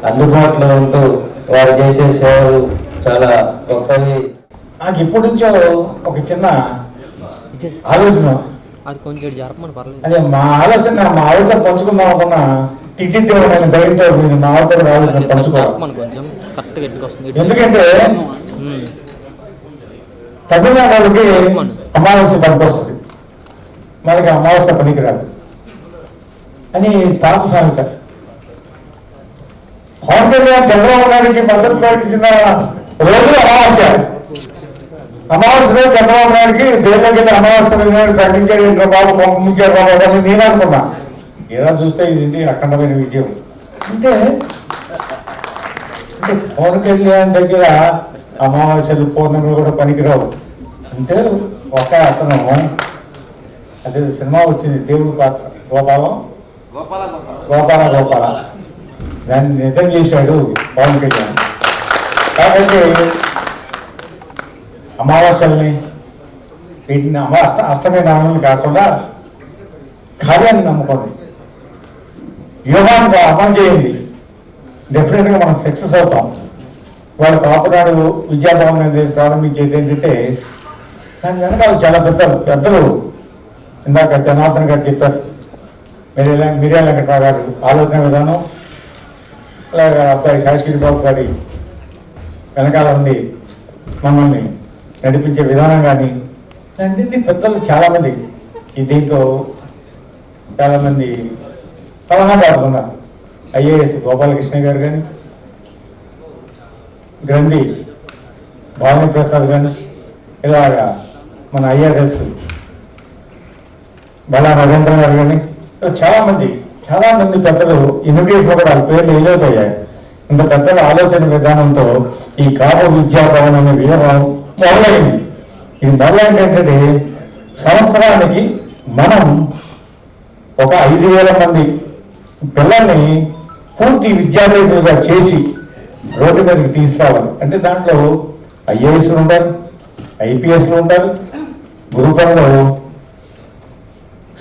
అందుబాటులో ఉంటూ వారు చేసే సేవలు చాలా గొప్పవి. నాకు ఇప్పటి నుంచో ఒక చిన్న ఆలోచన, అదే మా ఆలోచన మా ఆలోచన పంచుకుందాం అనుకున్నా, తిట్టిద్దే నేను భయంతో మా ఆలోచన ఆలోచన పంచుకోవాలి. ఎందుకంటే తమిళనాడు వాళ్ళకి అమావాస్య పనికి వస్తుంది, మనకి అమావాస్య పనికి రాదు అని పాత సామెత. పవన్ కళ్యాణ్ చంద్రబాబు నాయుడికి మద్దతు ప్రకటించిన రోజు అమావాస్య. అమావాస్యలో చంద్రబాబు నాయుడికి జైల్లోకి వెళ్ళి అమావాస్య ప్రకటించాడు ఏంటో బాబు పంపించాడు బాబు అని నేను అనుకున్నా. ఏదో చూస్తే ఇది అఖండమైన విజయం. అంటే పవన్ కళ్యాణ్ దగ్గర అమావాస్యలు పౌర్ణమిలు కూడా పనికిరావు. అంటే ఒక అతను, అదే సినిమా వచ్చింది దేవుడి పాత్ర గోపాల దాన్ని నిజం చేశాడు పవన్ కళ్యాణ్. కాబట్టి అమావాస్యల్ని వీటిని అస్తమైన నామాలను కాకుండా కార్యాన్ని నమ్ముకోండి, వ్యూహాన్ని అమలు చేయండి, డెఫినెట్గా మనం సక్సెస్ అవుతాం. వాళ్ళు కాపునాడు విద్యాభవన్ అనేది ప్రారంభించేది ఏంటంటే దాని వెనకాల చాలా పెద్దలు ఇందాక జనార్దన్ గారు చెప్పారు, మిర్యాల వెంకట్రావు గారు ఆలోచన విధానం, అలాగే అబ్బాయి శాసగిరి బాబు గారి వెనకాల ఉండి మమ్మల్ని నడిపించే విధానం కానీ అన్నింటినీ పెద్దలు చాలామంది దీంతో చాలామంది సలహాదారులు ఉన్నారు. ఐఏఎస్ గోపాలకృష్ణ గారు కానీ, గ్రంథి భావని ప్రసాద్ కానీ, ఇలాగా మన ఐఆర్ఎస్ బలా నరేంద్ర గారు కానీ చాలామంది పెద్దలు ఇన్విటేషన్ కూడా వాళ్ళ పేర్లు వేయలేకపోయాయి. ఇంత పెద్దల ఆలోచన విధానంతో ఈ కాపు విద్యాభవన్ అనే వ్యూహం మొదలైంది. ఇది మొదలైందంటే సంవత్సరానికి మనం ఒక 5,000 మంది పిల్లల్ని పూర్తి విద్యార్థులుగా చేసి రోడ్డు మీదకి తీసుకురావాలి. అంటే దాంట్లో ఐఏఎస్లు ఉంటారు, ఐపీఎస్లు ఉంటారు, గ్రూపుల్లో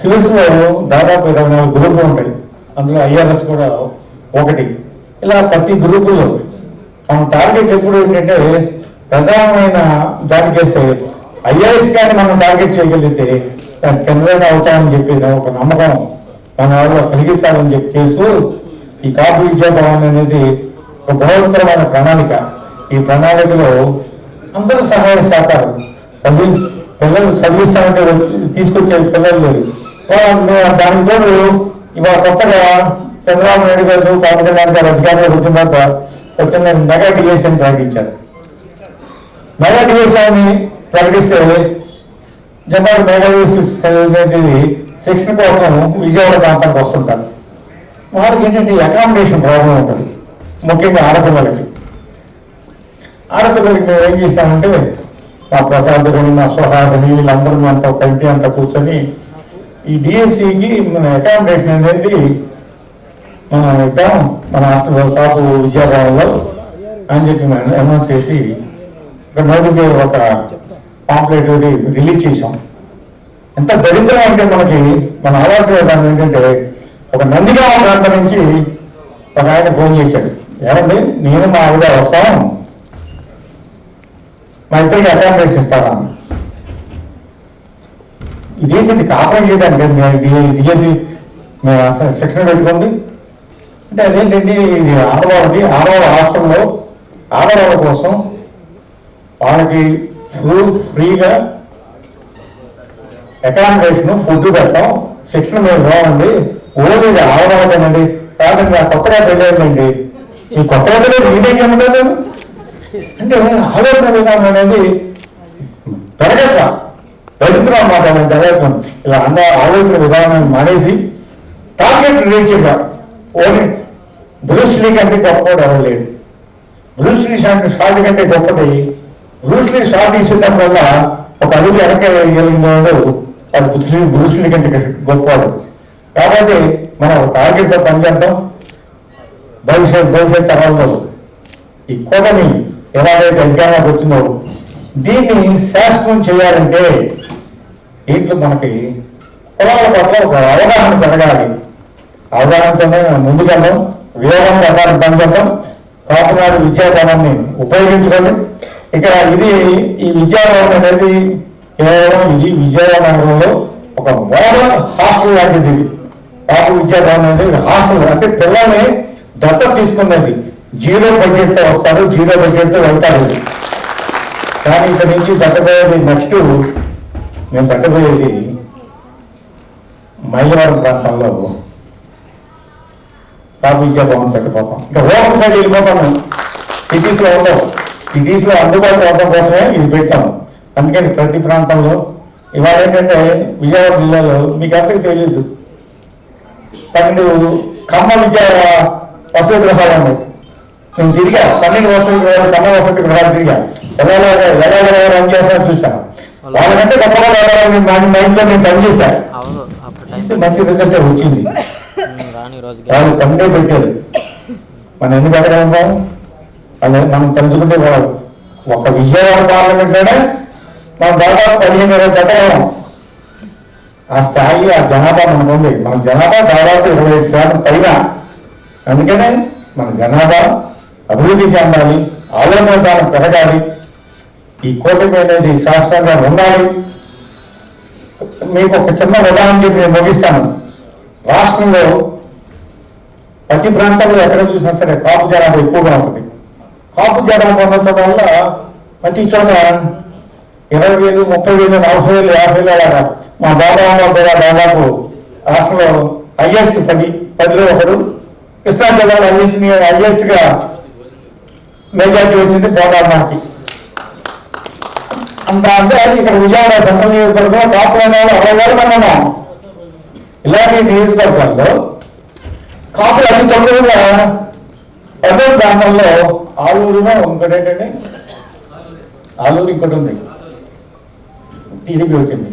సివిల్స్లో దాదాపు 24 గ్రూపులు ఉంటాయి, అందులో ఐఆర్ఎస్ కూడా ఒకటి. ఇలా ప్రతి గ్రూపులో మన టార్గెట్ ఎప్పుడు ఏంటంటే ప్రధానమైన దానికి వేస్తే ఐఏఎస్ కానీ మనం టార్గెట్ చేయగలిగితే దానికి కిందైనా అవుతామని చెప్పేది ఒక నమ్మకం మన వాళ్ళు కలిగించాలని చెప్పి చేస్తూ ఈ కాపు విద్యాభవన్ అనేది ఒక బృహత్తరమైన ప్రణాళిక. ఈ ప్రణాళికలో అందరూ సహాయ సహకారం, పిల్లలు చదివిస్తామంటే తీసుకొచ్చే పిల్లలు లేదు. దానికి తోడు ఇవాళ కొత్తగా చంద్రబాబు నాయుడు గారు పవన్ కళ్యాణ్ గారు అధికారంలోకి వచ్చిన తర్వాత వచ్చిన మెగా డిఎస్ని ప్రకటించారు. మెగా డిఎస్ని ప్రకటిస్తే జనరల్ మెగా డిఎస్ శిక్షణ కోసం విజయవాడ ప్రాంతానికి వస్తుంటారు. వాళ్ళకి ఏంటంటే అకామిడేషన్ ప్రాబ్లం ఉంటుంది, ముఖ్యంగా ఆడపిల్లలకి. ఆడపిల్లలకి మేము ఏం చేసామంటే మా ప్రసాద్ కానీ మా సుహాసిని వీళ్ళందరూ అంతా కమిటీ అంతా కూర్చొని ఈ డిఎస్సికి మన అకామిడేషన్ అనేది మనం ఇద్దాం మన హాస్టల్ కాపు విద్యాభవన్లో అని చెప్పి మనం అనౌన్స్ చేసి ఒక నోటికి ఒక పాంప్లెట్ రిలీజ్ చేసాం. ఎంత దరిద్రం అంటే మనకి మన ఆలోచన విధానం ఏంటంటే ఒక నందిగామ ప్రాంతం నుంచి ఒక ఆయన ఫోన్ చేశాడు, ఏమండి నేను మా ఆవిడ వస్తాం, మా ఇద్దరికి అకామిడేషన్ ఇస్తారా? ఇదేంటిది కాపురం చేయడానికి డిఎస్సి శిక్షణ పెట్టుకుంది అంటే అదేంటండి ఇది ఆడవాళ్ళది, ఆడవాళ్ళ హాస్టల్లో ఆడవాళ్ళ కోసం వాళ్ళకి ఫ్రీగా అకామిడేషన్ ఫుడ్ పెడతాం, శిక్షణ మేము రావండి, ఓన్లీ ఇది ఆడవాళ్ళదేనండి. కాదండి నాకు కొత్తగా పెళ్ళయిందండి, ఈ కొత్తగా పెళ్ళేది మీదేం చేయమంటారు అంటే ఆలోచన విధానం అనేది పెరగట్లా, దళితులు అన్నమాట దళితం. ఇలా అందరూ ఆలోచన విధానాన్ని మానేసి టార్గెట్ రీచ్గా ఓన్లీ బ్రూస్లీ కంటే గొప్పవాడు ఎవరు లేడు. బ్రూస్లీ షార్ట్ కంటే గొప్పది బ్రూస్లీ షార్ట్ ఇచ్చినప్పుడల్లా ఒక అడుగు వెనకగలిగిన వాడు వాడు బ్రూస్లీ కంటే గొప్పవాడు. కాబట్టి మనం టార్గెట్తో పనిచేద్దాం. భవిష్యత్ తరాల్లో ఈ కోటని ఎలాగైతే అధికారంలోకి వచ్చిందో దీన్ని శాసనం చేయాలంటే దీంట్లో మనకి కులాల పట్ల ఒక అవగాహన పెరగాలి. అవగాహనతోనే మనం ముందుకెళ్దాం, విధానం ప్రకారం పనిచేద్దాం. కాపునాడు విద్యాభవనాన్ని ఉపయోగించుకోండి. ఇక్కడ ఇది ఈ విద్యాభవనం అనేది కేవలం ఇది విజయవాడ నగరంలో ఒక మోడల్ హాస్టల్ లాంటిది. ఇది కాపు విద్యాభవనం అనేది హాస్టల్ అంటే పిల్లల్ని దత్తత తీసుకున్నది. 0 బడ్జెట్తో వస్తారు, 0 బడ్జెట్తో వెళ్తారు. కానీ ఇక్కడ నుంచి పెట్టబోయేది నెక్స్ట్ మేము పెట్టబోయేది మైలవరం ప్రాంతంలో కాపు విద్యాభవన్ పెట్టబోతాం. ఇంకా రోడ్ల సైడ్ వెళ్ళిపోతాము, సిటీస్లో ఉండవు. సిటీస్లో అందుబాటులో ఉండడం కోసమే ఇది పెట్టాము. అందుకని ప్రతి ప్రాంతంలో ఇవాళ ఏంటంటే విజయవాడ జిల్లాలో మీకు అందరికీ తెలియదు 12 కమ్మ విద్యా వసతి గృహాలు ఉన్నాయి. నేను తిరిగా 12 వసతి గృహాలు, కమ్మ వసతి గృహాలు తిరిగా ఎలా రన్ చేస్తారో చూసాను. వాళ్ళకంటే గొప్పగా వెళ్ళాలని మా ఇంట్లో నేను పనిచేశాను. మంచి రిజల్ట్ వచ్చింది. వాళ్ళు పండే పెట్టారు. మనం ఎన్ని పెట్టగలుగుతాం అలా మనం తెలుసుకుంటే ఒక విజయవాడ పార్లమెంట్లోనే మనం దాదాపు 15-20 పెట్టగలం. ఆ స్థాయి ఆ జనాభా మనకు ఉంది. మన జనాభా దాదాపు 25% పైన. అందుకనే మన జనాభా అభివృద్ధి చెందాలి, ఆలోచన పెరగాలి. ఈ కూటమి అనేది శాస్త్రంగా ఉండాలి. మీకు ఒక చిన్న ఉదాహరణ చెప్పి నేను ముగిస్తాను. రాష్ట్రంలో ప్రతి ప్రాంతంలో ఎక్కడ చూసినా సరే కాపు జనాభా ఎక్కువగా ఉంటుంది. కాపు జనాభా ఉన్న చోట వల్ల ప్రతి చోట 20,000, 30,000, 40,000, 50,000 అలాగా. మా బాబామ్మ కూడా దాదాపు రాష్ట్రంలో హైయెస్ట్ 10లో ఒకడు. కృష్ణా జిల్లాలో హైయెస్ట్గా మెజార్టీ వచ్చింది పోదామాకి. అంత అంటే ఇక్కడ విజయవాడ సెంట్రల్ నియోజకవర్గంలో కాపులు 60,000 మంది ఉన్నాం. ఇలాంటి నియోజకవర్గాల్లో కాపులు అతి తక్కువగా అదే ప్రాంతంలో ఆలూరులో ఇంకోటి ఏంటంటే ఆలూరు ఇంకోటి ఉంది, టీడీపీ వచ్చింది,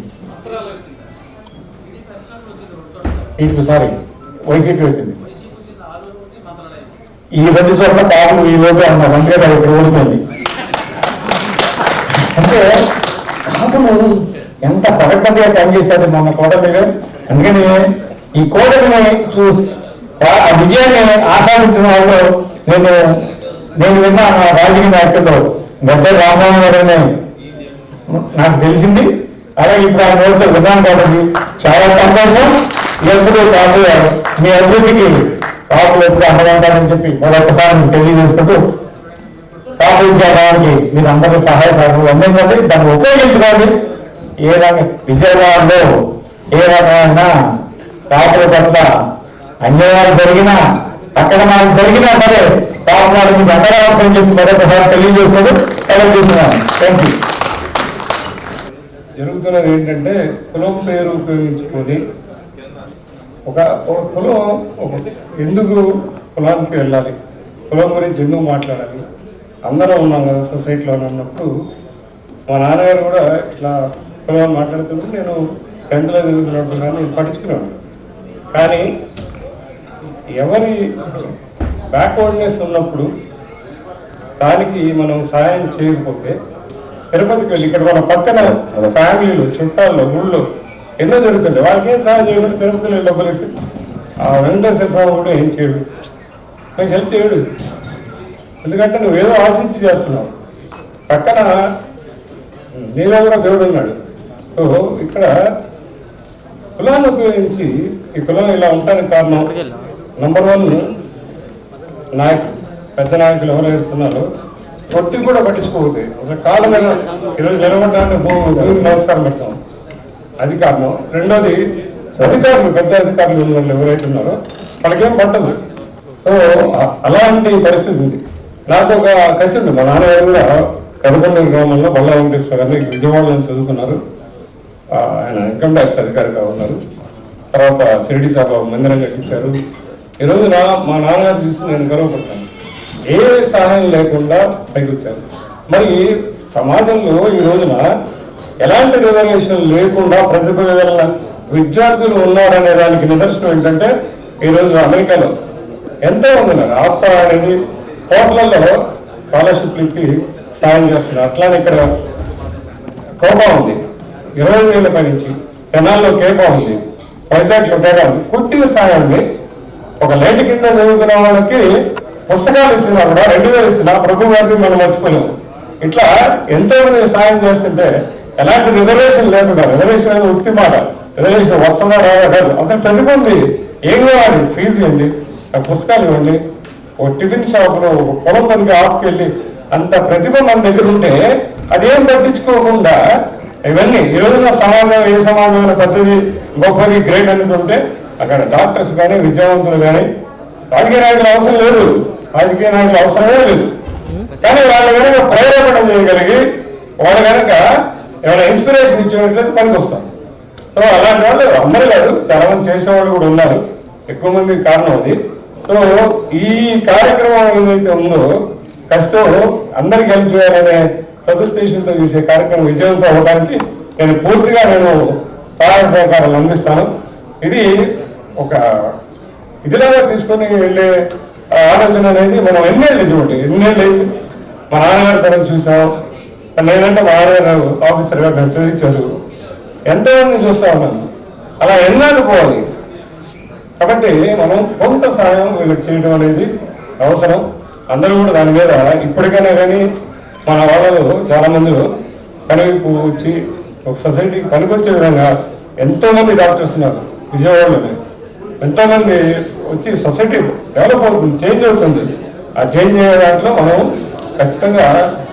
వైసీపీ వచ్చింది. ఈ 2 చోట్ల కాపులు ఈ లోపే ఉన్నారు. అందుకే ఇక్కడ ఓడిపోయింది. అంటే కాపులు ఎంత పగడ్బందీగా పనిచేశారు మన కూటమిగా. అందుకని ఈ కూటమిని ఆ విజయాన్ని ఆస్వాదించిన వాళ్ళు నేను విన్నా నా రాజకీయ నాయకుల్లో గద్ద రామ్మోహన్ గారని నాకు తెలిసింది. అలాగే ఇప్పుడు ఆ నోటితో విన్నాను కాబట్టి చాలా సంతోషం. ఎప్పుడు కాపు మీ అభివృద్ధికి కాపులు ఎప్పుడు అండగా చెప్పి మరొకసారి మీకు తెలియజేసుకుంటూ కాపు విద్యాభవనానికి మీరు అందరూ సహాయ సహకారాలు అందించండి, దాన్ని ఉపయోగించుకోండి. ఏ రకంగా విజయవాడలో ఏ రకమైన కాపుల పట్ల అన్యాయాలు జరిగినా అక్రమాలు జరిగినా సరే కాపునాడు మీకు అండరావచ్చని చెప్పి మరొకసారి తెలియజేసుకుంటూ సెలవు తీసుకున్నాను. Thank you. జరుగుతున్నది ఏంటంటే కులం పేరు ఉపయోగించుకొని ఒక కులం ఎందుకు కులానికి వెళ్ళాలి, కులం గురించి ఎందుకు మాట్లాడాలి, అందరం ఉన్నాం కదా సొసైటీలో ఉన్నప్పుడు మా నాన్నగారు కూడా ఇట్లా కులం మాట్లాడుతుంటే నేను 10th చదువుకున్నప్పుడు కానీ పట్టించుకున్నాను. కానీ ఎవరి బ్యాక్వర్డ్నెస్ ఉన్నప్పుడు దానికి మనం సహాయం చేయకపోతే తిరుపతికి వెళ్ళి ఇక్కడ మన పక్కన ఫ్యామిలీలు చుట్టాల్లో ఊళ్ళో ఎన్నో జరుగుతుంటాయి. వాళ్ళకి ఏం సహాయం చేయకుండా తిరుపతిలో వెళ్ళి డబ్బులేసి ఆ వెంకటేశ్వర స్వామి కూడా ఏం చేయడు, నాకు హెల్ప్ చేయడు. ఎందుకంటే నువ్వేదో ఆశించి చేస్తున్నావు, పక్కన నీలో కూడా దేవుడు ఉన్నాడు. సో ఇక్కడ కులాన్ని ఉపయోగించి ఈ కులం ఇలా ఉండడానికి కారణం నంబర్ 1 నాయకులు, పెద్ద నాయకులు ఎవరైతే ఉన్నారో పొత్తి కూడా పట్టించుకోకపోతే అసలు కాళ్ళ మీద ఈరోజు నిలబడడానికి దేవుడికి నమస్కారం పెడతాం, అది కారణం. రెండోది అధికారులు, పెద్ద అధికారులు ఉన్న వాళ్ళు ఎవరైతే ఉన్నారో వాళ్ళకేం పట్టదు. సో అలాంటి పరిస్థితి ఉంది. నాకు ఒక కసి ఉంది, మా నాన్నగారు కూడా పెదకొండూరు గ్రామంలో బల్లా వెంకటేశ్వర గారిని విజయవాడలో చదువుకున్నారు. ఆయన ఇన్కమ్ ట్యాక్స్ అధికారిగా ఉన్నారు. తర్వాత షిరిడి సాయిబాబా మందిరం కట్టించారు. ఈరోజు మా నాన్నగారు చూసి నేను గర్వపడతాను. ఏ సహాయం లేకుండా పైకి వచ్చారు. మరి సమాజంలో ఈ రోజున ఎలాంటి రిజర్వేషన్ లేకుండా ప్రతిభ గల విద్యార్థులు ఉన్నారనే దానికి నిదర్శనం ఏంటంటే ఈరోజు అమెరికాలో ఎంతో మంది ఉన్నారు. ఆప్తా అనేది కోట్లలో స్కాలర్షిప్లు ఇచ్చి సాయం చేస్తున్నారు. అట్లానే ఇక్కడ కోపా ఉంది, 25 ఏళ్ల పై నుంచి. తెనాల్లో కేపా ఉంది, వైజాగ్లో టేటా ఉంది. కొద్దిగా సాయం ఉంది. ఒక లైట్ కింద చదువుకున్న వాళ్ళకి పుస్తకాలు ఇచ్చినా కూడా 2000 ఇచ్చినా ప్రభు గారిని మనం మర్చిపోలేము. ఇట్లా ఎంతో మంది సాయం చేస్తుంటే ఎలాంటి రిజర్వేషన్ లేకుండా, రిజర్వేషన్ అనేది ఉత్తి మాట, రిజర్వేషన్ వస్తుందా రాదా కాదు, అసలు ప్రతిభ ఉంది. ఏం కావాలి, ఫీజు ఇవ్వండి, పుస్తకాలు ఇవ్వండి, ఒక టిఫిన్ షాపులో ఒక పొలం పనికి ఆఫ్కి వెళ్ళి అంత ప్రతిభ మన దగ్గర ఉంటే అదేం పట్టించుకోకుండా ఇవన్నీ ఈ రోజున సమాజం ఏ సమాజమైన పద్ధతి గొప్పది గ్రేట్ అనుకుంటే అక్కడ డాక్టర్స్ కానీ విద్యావంతులు కానీ రాజకీయ నాయకులు అవసరం లేదు, రాజకీయ నాయకులు అవసరమే లేదు. కానీ వాళ్ళు కనుక ప్రేరేపణ చేయగలిగి వాళ్ళు కనుక ఏమైనా ఇన్స్పిరేషన్ ఇచ్చినట్లయితే పనికి వస్తాం. సో అలాంటి వాళ్ళు అందరూ కాదు, చాలా మంది చేసేవాళ్ళు కూడా ఉన్నారు, ఎక్కువ మంది కారణం అది. సో ఈ కార్యక్రమం ఏదైతే ఉందో కష్టం అందరికి హెల్ప్ చేయాలనే సదుద్దేశంతో చేసే కార్యక్రమం విజయవంతం అవ్వడానికి నేను పూర్తిగా సహాయ సహకారాలు అందిస్తాను. ఇది ఒక ఇదిలాగా తీసుకొని వెళ్ళే ఆలోచన అనేది మనం ఎన్నేళ్ళు చూడండి, ఎన్నేళ్ళు అయింది. మా నాన్నగారి తరం చూసాం, నేనంటే మా నాన్నగారు ఆఫీసర్ గారు నాకు చదివించారు, ఎంతోమంది చూస్తా ఉన్నాను. అలా ఎన్నాళ్ళు పోవాలి. కాబట్టి మనం కొంత సహాయం వీళ్ళకి చేయడం అనేది అవసరం. అందరూ కూడా దాని మీద ఇప్పటికైనా కానీ మన వాళ్ళు చాలా మందిలో పనివైపు వచ్చి ఒక సొసైటీకి పనికొచ్చే విధంగా ఎంతోమంది డాక్టర్స్ ఉన్నారు విజయవాడలోనే. ఎంతోమంది వచ్చి సొసైటీ డెవలప్ అవుతుంది, చేంజ్ అవుతుంది. ఆ చేంజ్ అయ్యే దాంట్లో మనం ఖచ్చితంగా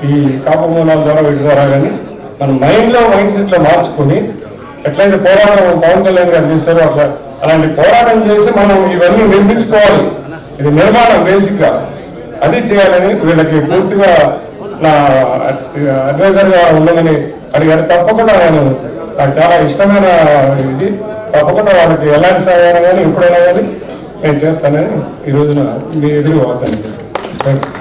ఈ కాపు మూలాల ద్వారా వీటి ద్వారా కానీ మన మైండ్ సెట్లో మార్చుకొని ఎట్లయితే పోరాటం పవన్ కళ్యాణ్ గారు చేశారో అలాంటి పోరాటం చేసి మనం ఇవన్నీ నిర్మించుకోవాలి. ఇది నిర్మాణం బేసిక్గా అది చేయాలని వీళ్ళకి పూర్తిగా నా అడ్వైజర్గా ఉండదని అడిగారు. తప్పకుండా నాకు చాలా ఇష్టమైన ఇది, తప్పకుండా వాళ్ళకి ఎలాంటి సహాయం కానీ ఎప్పుడైనా కానీ నేను చేస్తానని ఈ రోజున మీ ఎదురు వాగ్దానం చేస్తాను. Thank you.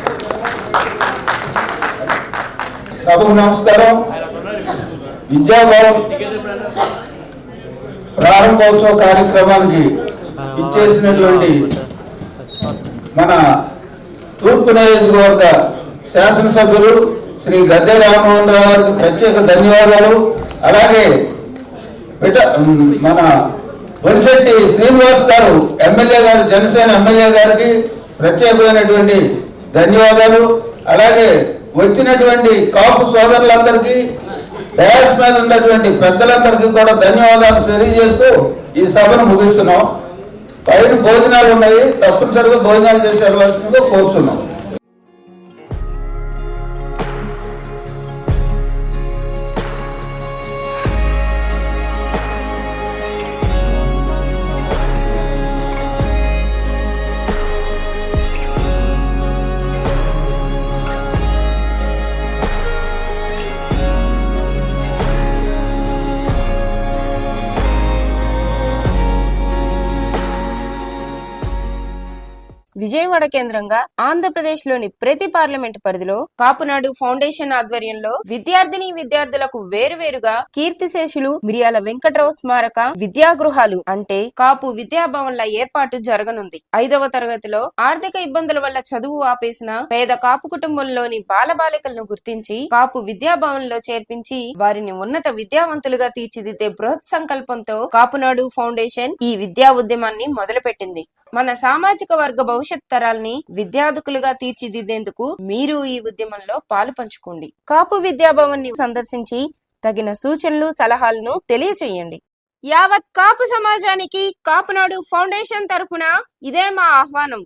సభకు నమస్కారం. విద్యాభవన్ ప్రారంభోత్సవ కార్యక్రమానికి ఇచ్చేసినటువంటి మన తూర్పు నియోజకవర్గ శాసనసభ్యులు శ్రీ గద్దె రామ్మోహన్ రావు గారికి ప్రత్యేక ధన్యవాదాలు. అలాగే మన వరిశెట్టి శ్రీనివాస్ గారు ఎమ్మెల్యే గారు, జనసేన ఎమ్మెల్యే గారికి ప్రత్యేకమైనటువంటి ధన్యవాదాలు. అలాగే వచ్చినటువంటి కాపు సోదరులందరికీ, డయాస్ మీద ఉన్నటువంటి పెద్దలందరికీ కూడా ధన్యవాదాలు తెలియజేస్తూ ఈ సభను ముగిస్తున్నాం. పైన భోజనాలు ఉన్నాయి, తప్పనిసరిగా భోజనాలు చేసి వెళ్ళవలసిందిగా కోరుతున్నాం. విజయవాడ విజయవాడ కేంద్రంగా ఆంధ్రప్రదేశ్ లోని ప్రతి పార్లమెంట్ పరిధిలో కాపునాడు ఫౌండేషన్ ఆధ్వర్యంలో విద్యార్థులకు వేరువేరుగా కీర్తిశేషులు మిరియాల వెంకట్రావు స్మారక విద్యాగృహాలు అంటే కాపు విద్యాభవన్ల ఏర్పాటు జరగనుంది. 5వ తరగతిలో ఆర్థిక ఇబ్బందుల వల్ల చదువు ఆపేసిన పేద కాపు కుటుంబంలోని బాలబాలికలను గుర్తించి కాపు విద్యాభవన్ లో చేర్పించి వారిని ఉన్నత విద్యావంతులుగా తీర్చిదిద్దే బృహత్ సంకల్పంతో కాపునాడు ఫౌండేషన్ ఈ విద్యా ఉద్యమాన్ని మొదలుపెట్టింది. మన సామాజిక వర్గ భవిష్యత్ తరాల్ని విద్యార్థులుగా తీర్చిదిద్దేందుకు మీరు ఈ ఉద్యమంలో పాలు పంచుకోండి. కాపు విద్యాభవన్ ని సందర్శించి తగిన సూచనలు సలహాలను తెలియచేయండి. యావత్ కాపు సమాజానికి కాపునాడు ఫౌండేషన్ తరఫున ఇదే మా ఆహ్వానం.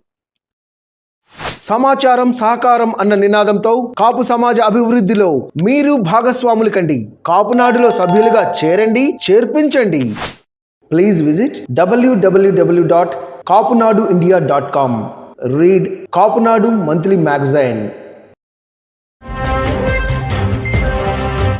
సమాచారం సహకారం అన్న నినాదంతో కాపు సమాజ అభివృద్ధిలో మీరు భాగస్వాములు కండి. కాపునాడులో సభ్యులుగా చేరండి, చేర్పించండి. Please visit www.kapunaduindia.com. Read Kapunadu Monthly Magazine.